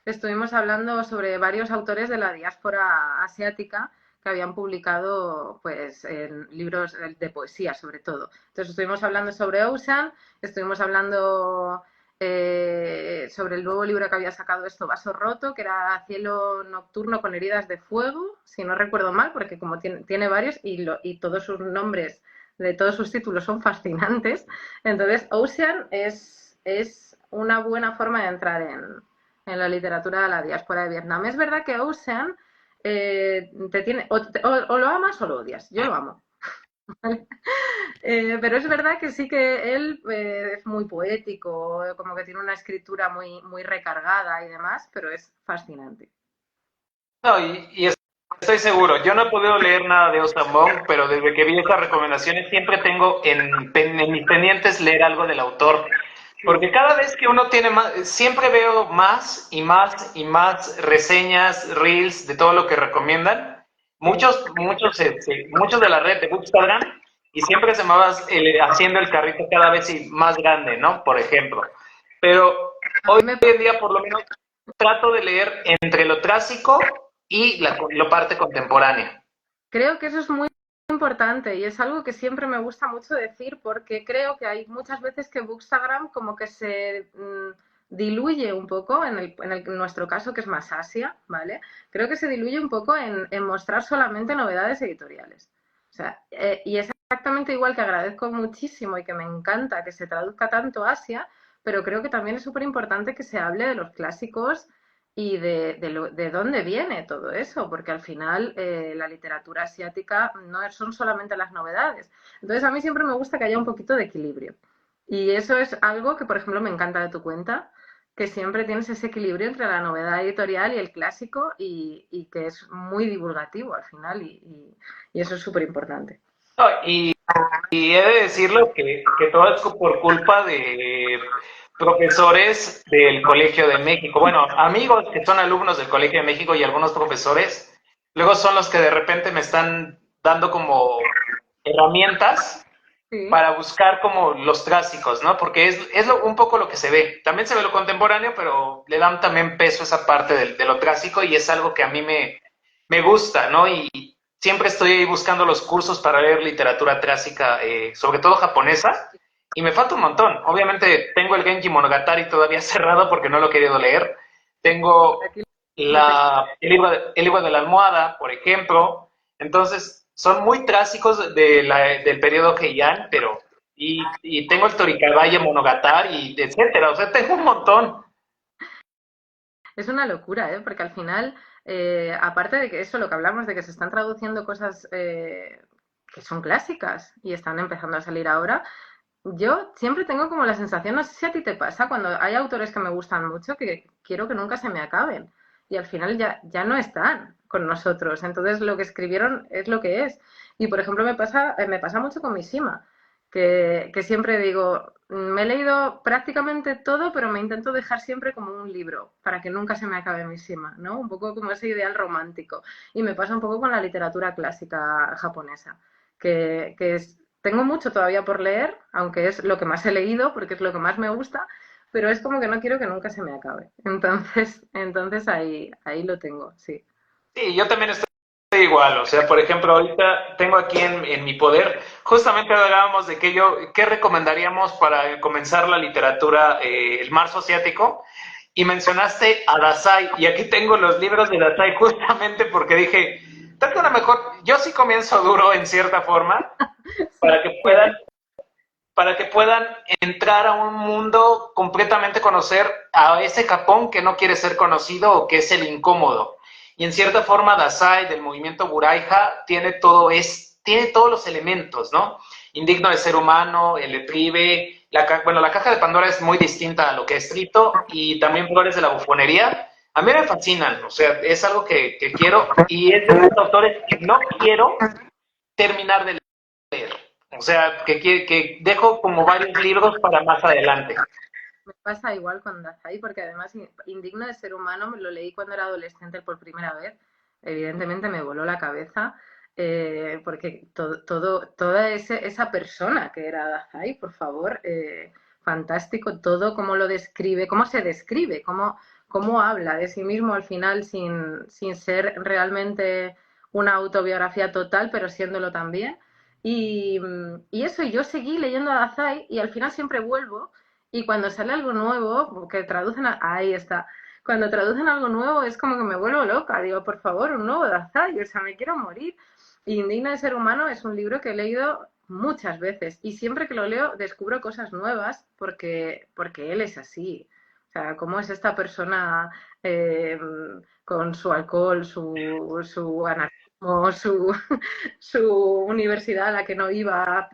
estuvimos hablando sobre varios autores de la diáspora asiática que habían publicado pues en libros de poesía sobre todo. Entonces estuvimos hablando sobre Ocean, estuvimos hablando sobre el nuevo libro que había sacado esto, Vaso Roto, que era Cielo Nocturno con heridas de fuego, si no recuerdo mal, porque como tiene varios y todos sus nombres de todos sus títulos son fascinantes. Entonces, Ocean es una buena forma de entrar en la literatura de la diáspora de Vietnam. Es verdad que Ocean te tiene, o lo amas o lo odias. Yo lo amo. ¿Vale? Pero es verdad que sí que él es muy poético, como que tiene una escritura muy recargada y demás, pero es fascinante. No, estoy seguro, yo no he podido leer nada de Ocean Vuong, pero desde que vi esas recomendaciones siempre tengo en mis pendientes leer algo del autor. Porque cada vez que uno tiene más, siempre veo más y más y más reseñas, reels de todo lo que recomiendan. Muchos de la red de Bookstagram y siempre se me va haciendo el carrito cada vez más grande, ¿no? Por ejemplo. Pero A mí me hoy en día por lo menos trato de leer entre lo clásico y la parte contemporánea. Creo que eso es muy importante y es algo que siempre me gusta mucho decir porque creo que hay muchas veces que Bookstagram como que se diluye un poco, en nuestro caso que es más Asia, ¿vale? Creo que se diluye un poco en mostrar solamente novedades editoriales. O sea, y es exactamente igual que agradezco muchísimo y que me encanta que se traduzca tanto Asia, pero creo que también es súper importante que se hable de los clásicos y de dónde viene todo eso, porque al final la literatura asiática no son solamente las novedades. Entonces a mí siempre me gusta que haya un poquito de equilibrio. Y eso es algo que, por ejemplo, me encanta de tu cuenta, que siempre tienes ese equilibrio entre la novedad editorial y el clásico y que es muy divulgativo al final y eso es súper importante. No, y he de decirlo que todo es por culpa de profesores del Colegio de México. Bueno, amigos que son alumnos del Colegio de México y algunos profesores, luego son los que de repente me están dando como herramientas Sí, para buscar como los clásicos, ¿no? Porque un poco lo que se ve. También se ve lo contemporáneo, pero le dan también peso a esa parte de lo clásico y es algo que a mí me gusta, ¿no? Y siempre estoy ahí buscando los cursos para leer literatura clásica, sobre todo japonesa, y me falta un montón. Obviamente tengo el Genji Monogatari todavía cerrado porque no lo he querido leer. Tengo aquí lo tengo. el libro de la almohada, por ejemplo. Entonces, son muy clásicos del periodo Heian, pero y tengo el Torikagaye Monogatari, etcétera. O sea, tengo un montón. Es una locura, ¿eh? Porque al final, aparte de que eso, lo que hablamos de que se están traduciendo cosas que son clásicas y están empezando a salir ahora, yo siempre tengo como la sensación, no sé si a ti te pasa, cuando hay autores que me gustan mucho, que quiero que nunca se me acaben. Y al final ya no están con nosotros. Entonces lo que escribieron es lo que es. Y por ejemplo me pasa mucho con Mishima, que siempre digo, me he leído prácticamente todo, pero me intento dejar siempre como un libro, para que nunca se me acabe Mishima, ¿no? Un poco como ese ideal romántico. Y me pasa un poco con la literatura clásica japonesa, que es, tengo mucho todavía por leer, aunque es lo que más he leído, porque es lo que más me gusta, pero es como que no quiero que nunca se me acabe. Entonces ahí lo tengo, sí. Sí, yo también estoy igual. O sea, por ejemplo, ahorita tengo aquí en mi poder, justamente hablábamos de qué recomendaríamos para comenzar la literatura, el marzo asiático, y mencionaste a Dasai, y aquí tengo los libros de Dasai justamente porque dije, tal que a lo mejor yo sí comienzo duro en cierta forma, Sí, para que puede. puedan para que puedan entrar a un mundo completamente conocer a ese Japón que no quiere ser conocido o que es el incómodo. Y en cierta forma Dasai del movimiento Buraiha tiene todos los elementos, ¿no? Indigno de ser humano, el retrieve, la caja de Pandora es muy distinta a lo que es escrito y también Flores de la Bufonería. A mí me fascinan, o sea, es algo que quiero y es de los autores que no quiero terminar de leer. O sea, que dejo como varios libros para más adelante. Me pasa igual con Dazai, porque además Indigno de ser humano me lo leí cuando era adolescente por primera vez. Evidentemente me voló la cabeza, porque toda esa persona que era Dazai, por favor, fantástico, todo cómo lo describe, cómo se describe, cómo habla de sí mismo al final sin ser realmente una autobiografía total, pero siéndolo también. Y eso, yo seguí leyendo a Dazai y al final siempre vuelvo y cuando sale algo nuevo, que traducen, ahí está, cuando traducen algo nuevo es como que me vuelvo loca, digo, por favor, un nuevo Dazai, o sea, me quiero morir. Y Indigna de ser humano es un libro que he leído muchas veces y siempre que lo leo descubro cosas nuevas porque él es así. O sea, cómo es esta persona eh, con su alcohol, su anarquismo, su universidad a la que no iba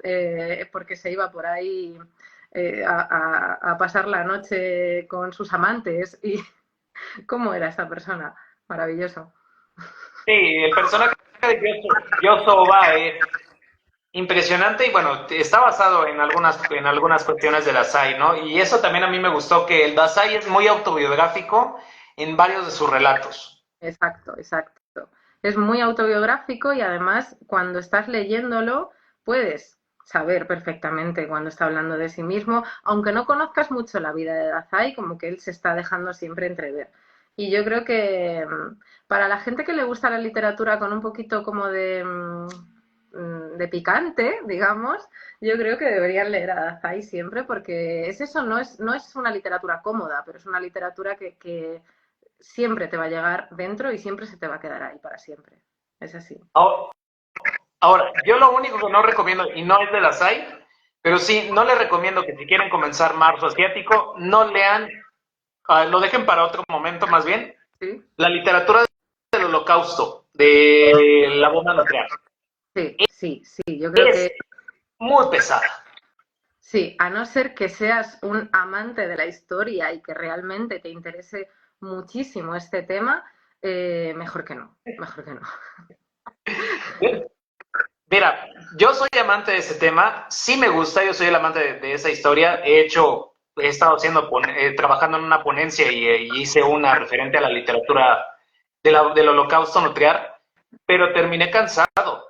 porque se iba por ahí a pasar la noche con sus amantes y cómo era esta persona. Maravilloso. Sí, el personaje de Yoso Oba es impresionante y bueno, está basado en algunas cuestiones de Dasai, ¿no? Y eso también a mí me gustó, que el Dasai es muy autobiográfico en varios de sus relatos. Exacto, exacto. Es muy autobiográfico y además cuando estás leyéndolo puedes saber perfectamente cuando está hablando de sí mismo, aunque no conozcas mucho la vida de Dazai, como que él se está dejando siempre entrever. Y yo creo que para la gente que le gusta la literatura con un poquito como de picante, digamos, yo creo que deberían leer a Dazai siempre porque es eso, no es una literatura cómoda, pero es una literatura que siempre te va a llegar dentro y siempre se te va a quedar ahí para siempre. Es así. Ahora, yo lo único que no recomiendo, y no es de Dasai, pero sí, no les recomiendo que si quieren comenzar marzo asiático, no lean, lo dejen para otro momento más bien, Sí, la literatura del holocausto, de la bomba nuclear. sí, sí, sí. Yo creo Es que muy pesada. Sí, a no ser que seas un amante de la historia y que realmente te interese muchísimo este tema, mejor que no, mejor que no. Mira, yo soy amante de ese tema, sí me gusta, yo soy el amante de esa historia. He estado trabajando en una ponencia y hice una referente a la literatura del Holocausto nuclear, pero terminé cansado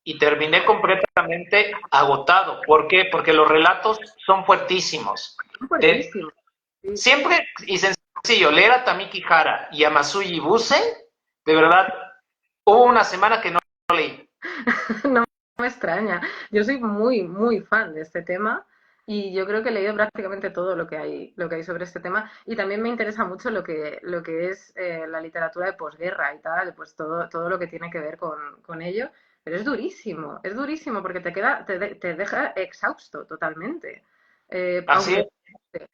y terminé completamente agotado. ¿Por qué? Porque los relatos son fuertísimos. Te- Fuertísimo. Sí. Siempre y sencillo, leer a Tamiki Hara y a Masuji Buse, de verdad, hubo una semana que no leí. No me extraña. Yo soy muy, muy fan de este tema y yo creo que he leído prácticamente todo lo que hay sobre este tema y también me interesa mucho lo que es la literatura de posguerra y tal, pues todo lo que tiene que ver con ello. Pero es durísimo porque te deja exhausto totalmente. Así es.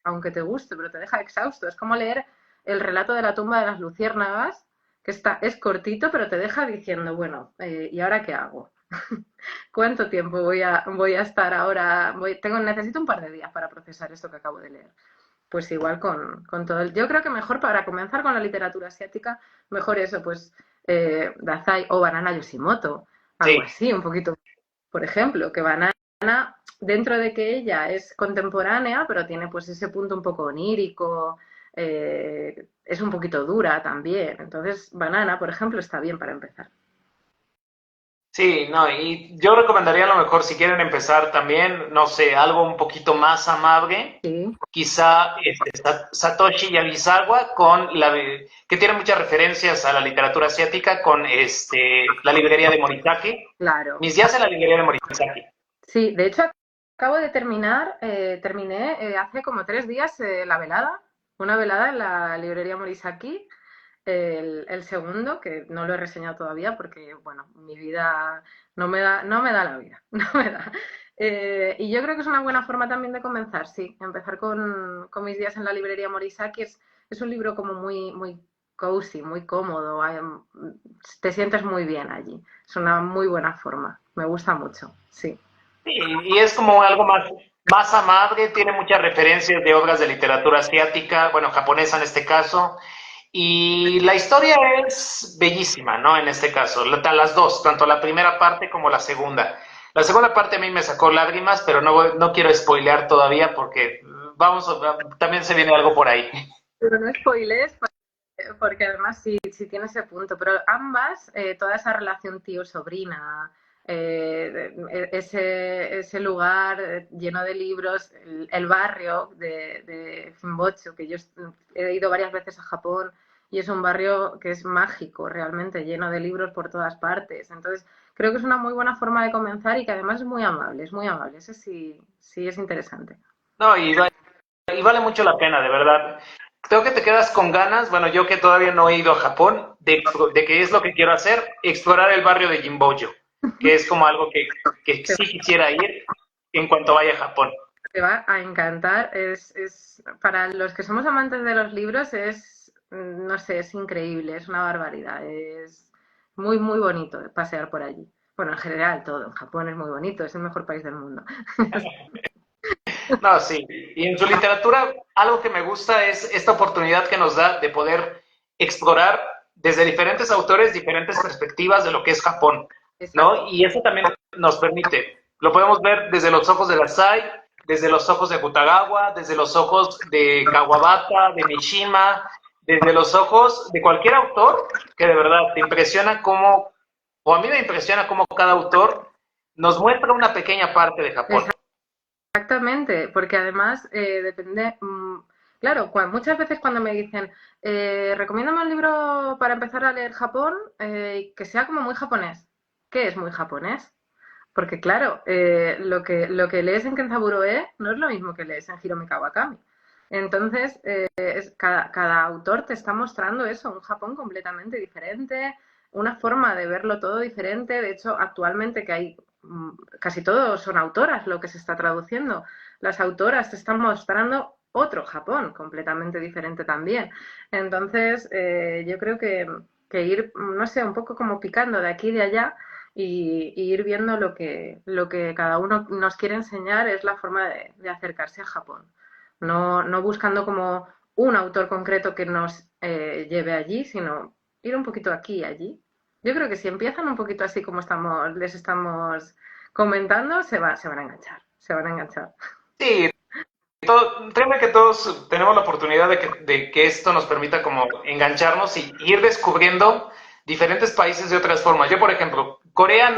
Aunque te guste, pero te deja exhausto. Es como leer el relato de la tumba de las luciérnagas, que es cortito, pero te deja diciendo, bueno, ¿y ahora qué hago? ¿Cuánto tiempo voy a estar ahora? Necesito un par de días para procesar esto que acabo de leer. Pues igual con todo el... Yo creo que mejor para comenzar con la literatura asiática, mejor eso, pues Dazai o Banana Yoshimoto, algo Sí. así, un poquito, por ejemplo, que Banana, dentro de que ella es contemporánea, pero tiene pues ese punto un poco onírico, es un poquito dura también. Entonces, Banana, por ejemplo, está bien para empezar. Sí, no, y yo recomendaría a lo mejor si quieren empezar también, no sé, algo un poquito más amable, Sí, quizá Satoshi Yagisawa que tiene muchas referencias a la literatura asiática con la librería de Moritaki. claro. Mis días en la librería de Moritaki. Sí, de hecho acabo de terminé hace como 3 días la velada, una velada en la librería Morisaki, el segundo, que no lo he reseñado todavía porque, bueno, mi vida no me da la vida, no me da. Y yo creo que es una buena forma también de comenzar, sí, empezar con mis días en la librería Morisaki. Es un libro como muy, muy cozy, muy cómodo, te sientes muy bien allí. Es una muy buena forma, me gusta mucho, sí. Y es como algo más amable, tiene muchas referencias de obras de literatura asiática, bueno, japonesa en este caso, y la historia es bellísima, ¿no? En este caso, las dos, tanto la primera parte como la segunda. La segunda parte a mí me sacó lágrimas, pero no quiero spoilear todavía porque también se viene algo por ahí. Pero no spoilers, porque además sí tiene ese punto, pero ambas, toda esa relación tío-sobrina, ese lugar lleno de libros, el barrio de Fimbocho, que yo he ido varias veces a Japón y es un barrio que es mágico, realmente, lleno de libros por todas partes. Entonces, creo que es una muy buena forma de comenzar y que además es muy amable, es muy amable. Ese sí, sí es interesante. No, y vale mucho la pena, de verdad. Creo que te quedas con ganas, bueno, yo que todavía no he ido a Japón, de qué es lo que quiero hacer, explorar el barrio de Jimbojo, que es como algo que Te, sí quisiera ir en cuanto vaya a Japón. te va a encantar. Para los que somos amantes de los libros, no sé, es increíble, es una barbaridad. Es muy, muy bonito pasear por allí. Bueno, en general todo. En Japón es muy bonito, es el mejor país del mundo. No, sí. Y en su literatura, algo que me gusta es esta oportunidad que nos da de poder explorar desde diferentes autores, diferentes perspectivas de lo que es Japón, Exacto. ¿no? Y eso también nos permite, lo podemos ver desde los ojos de Lasai, desde los ojos de Akutagawa, desde los ojos de Kawabata, de Mishima, desde los ojos de cualquier autor que de verdad te impresiona cómo, o a mí me impresiona cómo cada autor nos muestra una pequeña parte de Japón. Exactamente, porque además depende, claro, muchas veces cuando me dicen, recomiéndame un libro para empezar a leer Japón, que sea como muy japonés. ¿Qué es muy japonés? Porque claro, lo que lees en Kenzaburo no es lo mismo que lees en Hiromi Kawakami. Entonces, cada autor te está mostrando eso, un Japón completamente diferente, una forma de verlo todo diferente. De hecho, actualmente que hay casi todos son autoras lo que se está traduciendo. Las autoras te están mostrando otro Japón completamente diferente también. Entonces, yo creo que ir, no sé, un poco como picando de aquí y de allá y ir viendo lo que cada uno nos quiere enseñar es la forma de acercarse a Japón. No, no buscando como un autor concreto que nos lleve allí, sino ir un poquito aquí y allí. Yo creo que si empiezan un poquito así como les estamos comentando, se van a enganchar, se van a enganchar. Sí, créeme que todos tenemos la oportunidad de que esto nos permita como engancharnos y ir descubriendo diferentes países de otras formas. Yo, por ejemplo, Corea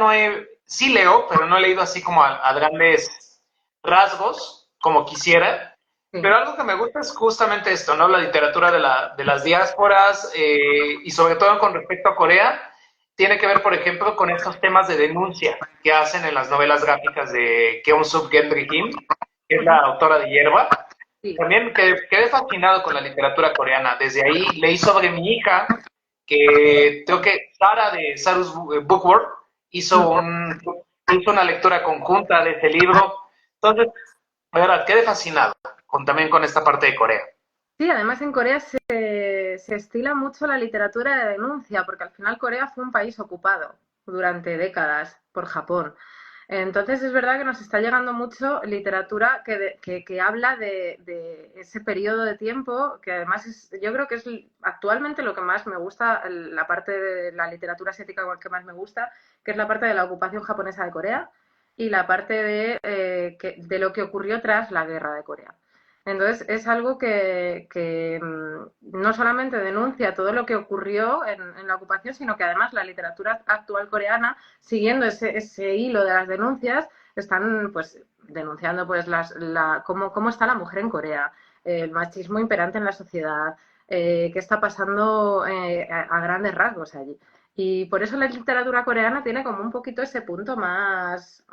sí leo, pero no he leído así como a grandes rasgos, como quisiera. Sí. Pero algo que me gusta es justamente esto, ¿no? La literatura de las diásporas y sobre todo con respecto a Corea, tiene que ver, por ejemplo, con estos temas de denuncia que hacen en las novelas gráficas de Keum-suk Gendry Kim, que es la autora de Hierba. Sí. También quedé fascinado con la literatura coreana. Desde ahí leí sobre mi hija, que creo que Sara de Sarus Bookworld hizo una lectura conjunta de ese libro. Entonces, de verdad, quedé fascinado también con esta parte de Corea. Sí, además en Corea se estila mucho la literatura de denuncia, porque al final Corea fue un país ocupado durante décadas por Japón. Entonces es verdad que nos está llegando mucho literatura que habla de ese periodo de tiempo, que además yo creo que es actualmente lo que más me gusta, la parte de la literatura asiática que más me gusta, que es la parte de la ocupación japonesa de Corea y la parte de lo que ocurrió tras la guerra de Corea. Entonces, es algo que no solamente denuncia todo lo que ocurrió en la ocupación, sino que además la literatura actual coreana, siguiendo ese hilo de las denuncias, están pues denunciando pues cómo está la mujer en Corea, el machismo imperante en la sociedad, qué está pasando a grandes rasgos allí. Y por eso la literatura coreana tiene como un poquito ese punto más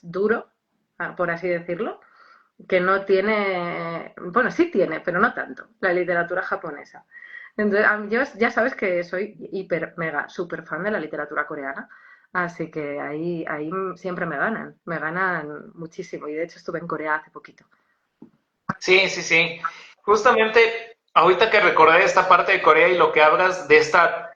duro, por así decirlo, que no tiene, bueno, sí tiene, pero no tanto, la literatura japonesa. Entonces, yo ya sabes que soy hiper, mega, súper fan de la literatura coreana, así que ahí siempre me ganan muchísimo. Y de hecho estuve en Corea hace poquito. Sí, sí, sí. Justamente ahorita que recordé esta parte de Corea y lo que hablas de esta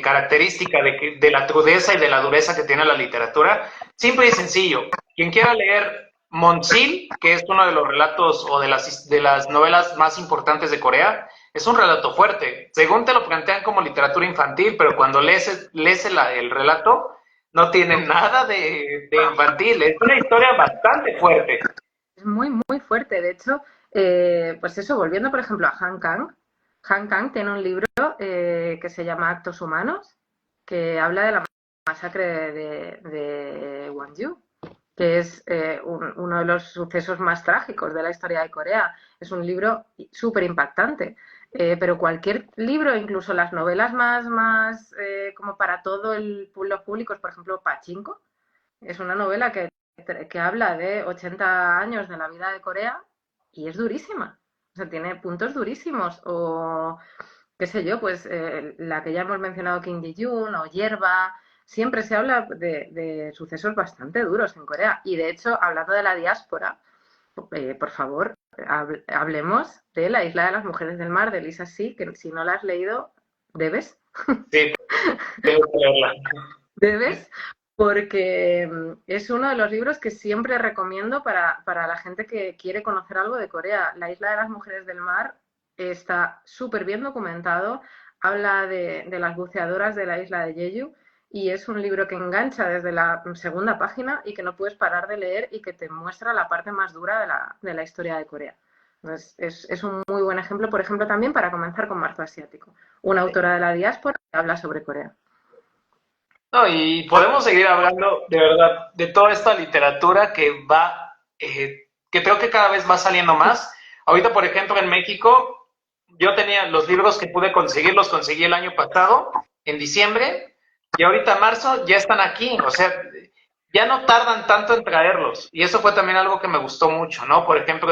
característica de la crudeza y de la dureza que tiene la literatura, simple y sencillo. Quien quiera leer Monsil, que es uno de los relatos o de las novelas más importantes de Corea, es un relato fuerte. Según te lo plantean como literatura infantil, pero cuando lees el relato, no tiene nada de infantil. Es una historia bastante fuerte. Es muy, muy fuerte. De hecho, pues eso, volviendo por ejemplo a Han Kang tiene un libro que se llama Actos Humanos, que habla de la masacre de Gwangju, que es uno de los sucesos más trágicos de la historia de Corea. Es un libro súper impactante. Pero cualquier libro, incluso las novelas más como para todos los públicos, por ejemplo, Pachinko, es una novela que habla de 80 años de la vida de Corea y es durísima. O sea, tiene puntos durísimos. O, qué sé yo, pues la que ya hemos mencionado, Kim Ji-yoon o Hierba. Siempre se habla de sucesos bastante duros en Corea. Y de hecho, hablando de la diáspora, por favor, hablemos de La Isla de las Mujeres del Mar de Lisa Si, que si no la has leído, debes. Sí, tengo que leerla. Debes, porque es uno de los libros que siempre recomiendo para la gente que quiere conocer algo de Corea. La Isla de las Mujeres del Mar está súper bien documentado, habla de las buceadoras de la isla de Jeju y es un libro que engancha desde la segunda página y que no puedes parar de leer y que te muestra la parte más dura de la historia de Corea. Entonces, es un muy buen ejemplo, por ejemplo, también para comenzar con Marzo Asiático, una autora de la diáspora que habla sobre Corea. No, y podemos seguir hablando de verdad de toda esta literatura que creo que cada vez va saliendo más. Ahorita, por ejemplo, en México, yo tenía los libros que pude conseguir, los conseguí el año pasado, en diciembre, y ahorita en marzo ya están aquí. O sea, ya no tardan tanto en traerlos. Y eso fue también algo que me gustó mucho, ¿no? Por ejemplo,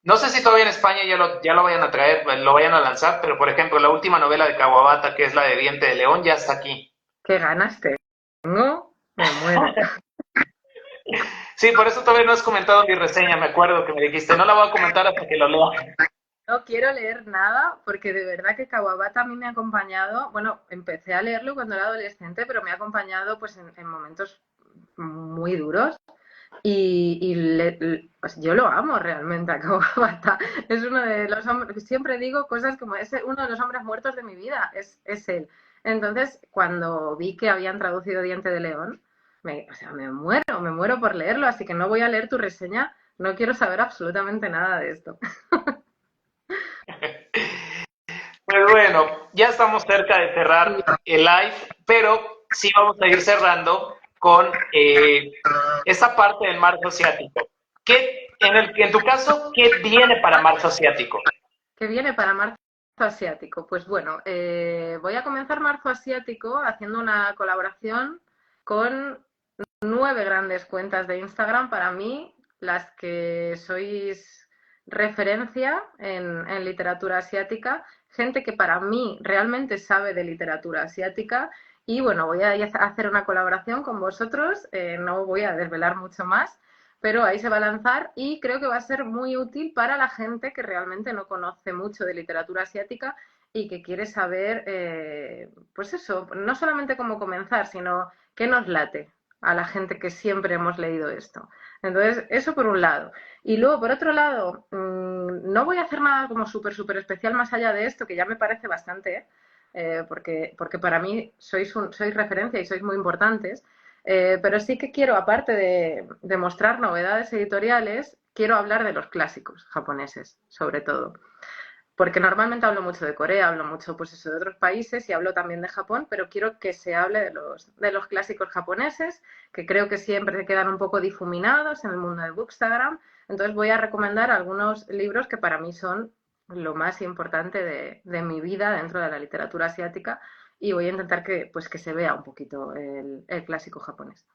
no sé si todavía en España ya lo vayan a traer, lo vayan a lanzar, pero por ejemplo, la última novela de Kawabata, que es la de Diente de León, ya está aquí. ¿Qué ganas tengo? Me muero. Sí, por eso todavía no has comentado mi reseña, me acuerdo que me dijiste, no la voy a comentar hasta que lo lea. No quiero leer nada porque de verdad que Kawabata a mí me ha acompañado, bueno, empecé a leerlo cuando era adolescente, pero me ha acompañado pues en momentos muy duros pues yo lo amo realmente a Kawabata. Es uno de los hombres, siempre digo cosas como es uno de los hombres muertos de mi vida, es él. Entonces, cuando vi que habían traducido Diente de León, o sea, me muero por leerlo, así que no voy a leer tu reseña, no quiero saber absolutamente nada de esto. Pues bueno, ya estamos cerca de cerrar el live, pero sí vamos a ir cerrando con esa parte del marzo asiático. En tu caso, ¿qué viene para marzo asiático? ¿Qué viene para marzo asiático? Pues bueno, voy a comenzar marzo asiático haciendo una colaboración con 9 grandes cuentas de Instagram para mí, las que sois referencia en literatura asiática, gente que para mí realmente sabe de literatura asiática y bueno, voy a hacer una colaboración con vosotros, no voy a desvelar mucho más, pero ahí se va a lanzar y creo que va a ser muy útil para la gente que realmente no conoce mucho de literatura asiática y que quiere saber, pues eso, no solamente cómo comenzar, sino qué nos late a la gente que siempre hemos leído esto. Entonces, eso por un lado. Y luego, por otro lado, no voy a hacer nada como súper especial más allá de esto, que ya me parece bastante, porque para mí sois referencia y sois muy importantes, pero sí que quiero, aparte de mostrar novedades editoriales, quiero hablar de los clásicos japoneses, sobre todo. Porque normalmente hablo mucho de Corea, hablo mucho pues eso, de otros países y hablo también de Japón, pero quiero que se hable de los clásicos japoneses, que creo que siempre se quedan un poco difuminados en el mundo del Bookstagram. Entonces voy a recomendar algunos libros que para mí son lo más importante de mi vida dentro de la literatura asiática y voy a intentar que se vea un poquito el clásico japonés.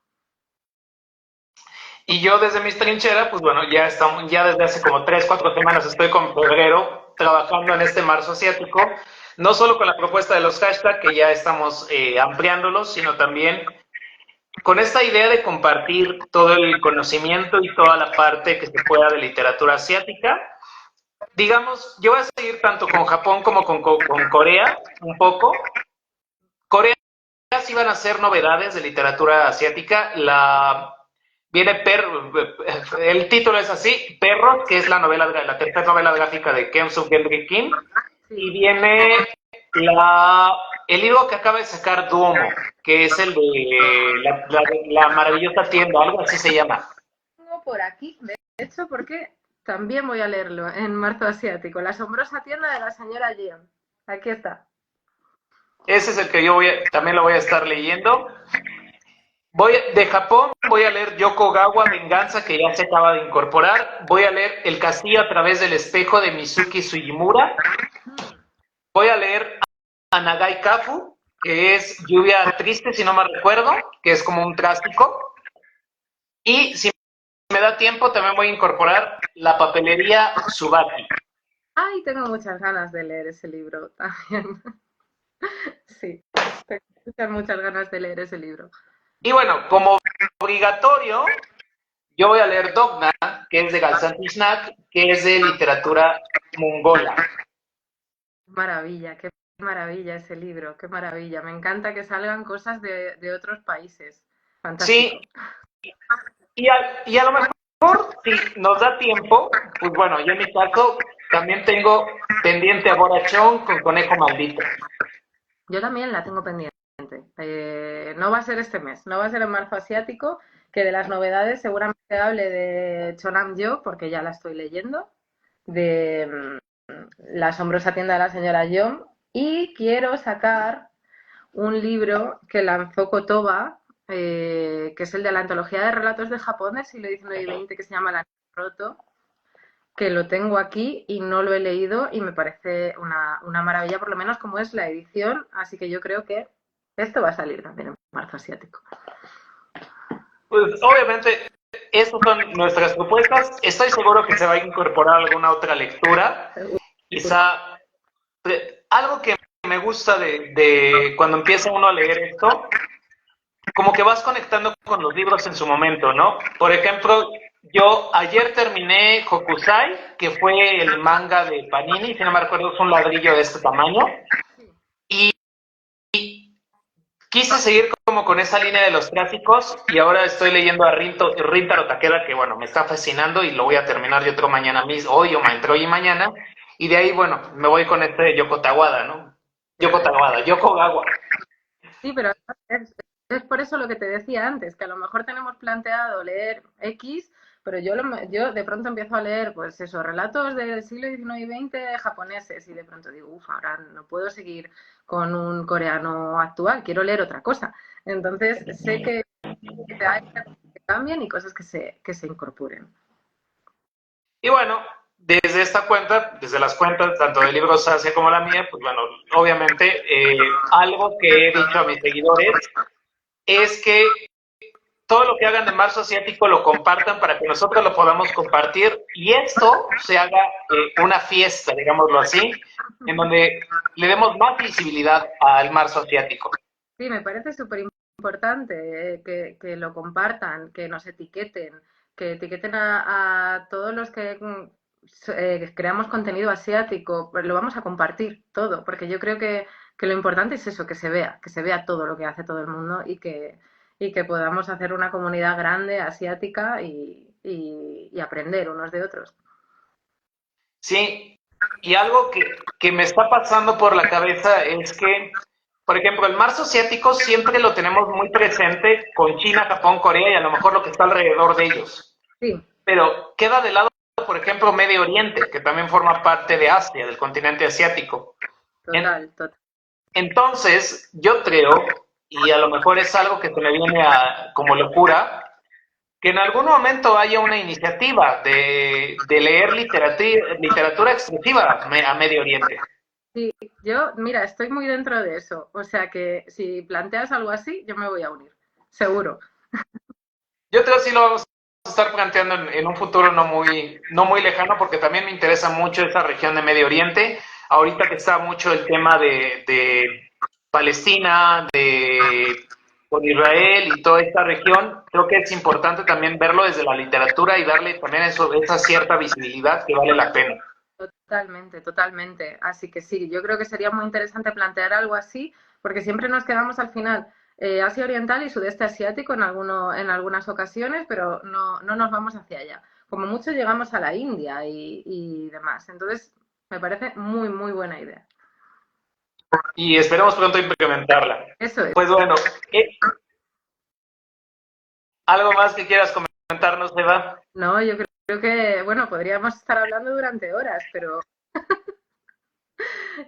Y yo desde mis trincheras, pues bueno, ya desde hace como 3, 4 semanas estoy con Febrero trabajando en este marzo asiático, no solo con la propuesta de los hashtags, que ya estamos ampliándolos, sino también con esta idea de compartir todo el conocimiento y toda la parte que se pueda de literatura asiática. Digamos, yo voy a seguir tanto con Japón como con Corea, un poco. Corea sí van a ser novedades de literatura asiática. Viene el título es así, Perros, que es la tercera novela gráfica de Ken Suk-gendry Kim, y Sí. viene el libro que acaba de sacar Duomo, que es el de la maravillosa tienda, algo así se llama. Tengo por aquí, de hecho, porque también voy a leerlo en marzo asiático, La asombrosa tienda de la señora Jeon. Aquí está. Ese es el que también lo voy a estar leyendo. De Japón voy a leer Yokogawa Venganza, que ya se acaba de incorporar. Voy a leer El castillo a través del espejo de Mizuki Sugimura. Voy a leer Anagai Kafu, que es Lluvia Triste, si no me recuerdo, que es como un clásico. Y si me da tiempo, también voy a incorporar La papelería Tsubaki. Ay, tengo muchas ganas de leer ese libro también. Sí, tengo muchas ganas de leer ese libro. Y bueno, como obligatorio, yo voy a leer Dogna, que es de Galsan Tishnak, que es de literatura mongola. Qué maravilla ese libro, qué maravilla. Me encanta que salgan cosas de otros países. Fantástico. Sí, y a lo mejor, si nos da tiempo, pues bueno, yo en mi caso también tengo pendiente a Borachón con Conejo Maldito. Yo también la tengo pendiente. No va a ser este mes, no va a ser en marzo asiático, que de las novedades seguramente hable de Chonam-yo, porque ya la estoy leyendo, de La asombrosa tienda de la señora Yom, y quiero sacar un libro que lanzó Kotoba, que es el de la antología de relatos de Japón del siglo XIX y XX, que se llama La Roto, que lo tengo aquí y no lo he leído y me parece una maravilla, por lo menos como es la edición, así que yo creo que esto va a salir también en marzo asiático. Pues obviamente, estas son nuestras propuestas. Estoy seguro que se va a incorporar alguna otra lectura. Quizá algo que me gusta de cuando empieza uno a leer esto, como que vas conectando con los libros en su momento, ¿no? Por ejemplo, Yo ayer terminé Hokusai, que fue el manga de Panini, si no me recuerdo es un ladrillo de este tamaño, y quise seguir como con esa línea de los clásicos y ahora estoy leyendo a Rintaro Takeda, que bueno, me está fascinando y lo voy a terminar yo creo mañana mismo, hoy o entre hoy y mañana, y de ahí bueno, me voy con este Yoko Tawada, ¿no? Yoko Gawa. Sí, pero es por eso lo que te decía antes, que a lo mejor tenemos planteado leer X, pero yo de pronto empiezo a leer, pues eso, relatos del siglo XIX y XX japoneses y de pronto digo, uff, ahora no puedo seguir con un coreano actual, quiero leer otra cosa. Entonces sé que hay cosas que cambian y cosas que se incorporen. Y bueno, desde esta cuenta, desde las cuentas tanto de Libros Asia como la mía, pues bueno, obviamente algo que he dicho a mis seguidores es que todo lo que hagan de marzo asiático lo compartan para que nosotros lo podamos compartir y esto se haga una fiesta, digámoslo así, en donde le demos más visibilidad al marzo asiático. Sí, me parece súper importante que lo compartan, que nos etiqueten, que etiqueten a todos los que creamos contenido asiático, pues lo vamos a compartir todo, porque yo creo que lo importante es eso, que se vea todo lo que hace todo el mundo y que podamos hacer una comunidad grande asiática y aprender unos de otros. Sí, y algo que me está pasando por la cabeza es que, por ejemplo, el marzo asiático siempre lo tenemos muy presente con China, Japón, Corea y a lo mejor lo que está alrededor de ellos. Sí, Pero queda de lado, por ejemplo, Medio Oriente, que también forma parte de Asia, del continente asiático. total, total. Entonces, yo creo, y a lo mejor es algo que se me viene como locura, que en algún momento haya una iniciativa de leer literatura exclusiva a Medio Oriente. Sí, yo, mira, estoy muy dentro de eso. O sea que si planteas algo así, yo me voy a unir, seguro. Yo creo que sí lo vamos a estar planteando en un futuro no muy lejano, porque también me interesa mucho esa región de Medio Oriente. Ahorita que está mucho el tema de Palestina, con Israel y toda esta región, creo que es importante también verlo desde la literatura y darle también esa cierta visibilidad que vale la pena. Totalmente, totalmente. Así que sí, yo creo que sería muy interesante plantear algo así, porque siempre nos quedamos al final Asia Oriental y Sudeste Asiático en algunas ocasiones, pero no nos vamos hacia allá. Como mucho llegamos a la India y demás. Entonces, me parece muy, muy buena idea. Y esperemos pronto implementarla. Eso es. Pues bueno, ¿eh? ¿Algo más que quieras comentarnos, Eva? No, yo creo que, bueno, podríamos estar hablando durante horas, pero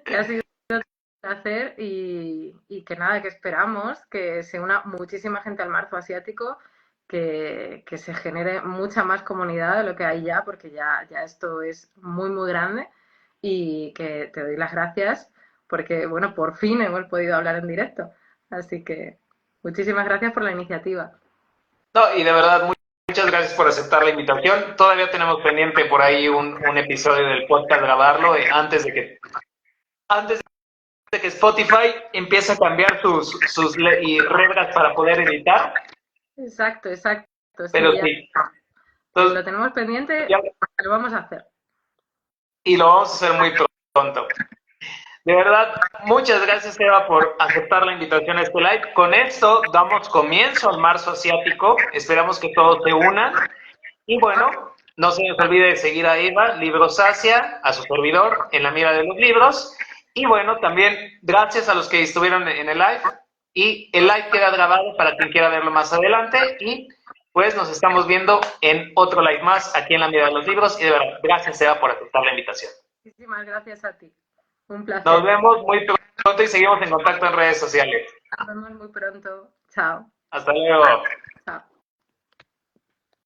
que ha sido un placer y que nada, que esperamos que se una muchísima gente al marzo asiático, que se genere mucha más comunidad de lo que hay ya, porque ya esto es muy, muy grande y que te doy las gracias porque, bueno, por fin hemos podido hablar en directo. Así que muchísimas gracias por la iniciativa. No, y de verdad, muchas gracias por aceptar la invitación. Todavía tenemos pendiente por ahí un episodio del podcast grabarlo antes de que Spotify empiece a cambiar sus reglas para poder editar. Exacto, exacto. Pero Sí, ya sí, lo entonces, tenemos pendiente, ya, lo vamos a hacer. y lo vamos a hacer muy pronto. De verdad, muchas gracias, Eva, por aceptar la invitación a este live. Con esto damos comienzo al marzo asiático. Esperamos que todos se unan. Y bueno, no se les olvide de seguir a Eva, Libros Asia, a su servidor, en la mira de los libros. Y bueno, también gracias a los que estuvieron en el live. Y el live queda grabado para quien quiera verlo más adelante. Y pues nos estamos viendo en otro live más aquí en la mira de los libros. Y de verdad, gracias, Eva, por aceptar la invitación. Muchísimas gracias a ti. Un Nos placer. vemos muy pronto y seguimos en contacto en redes sociales. Nos vemos muy pronto. Chao. Hasta luego.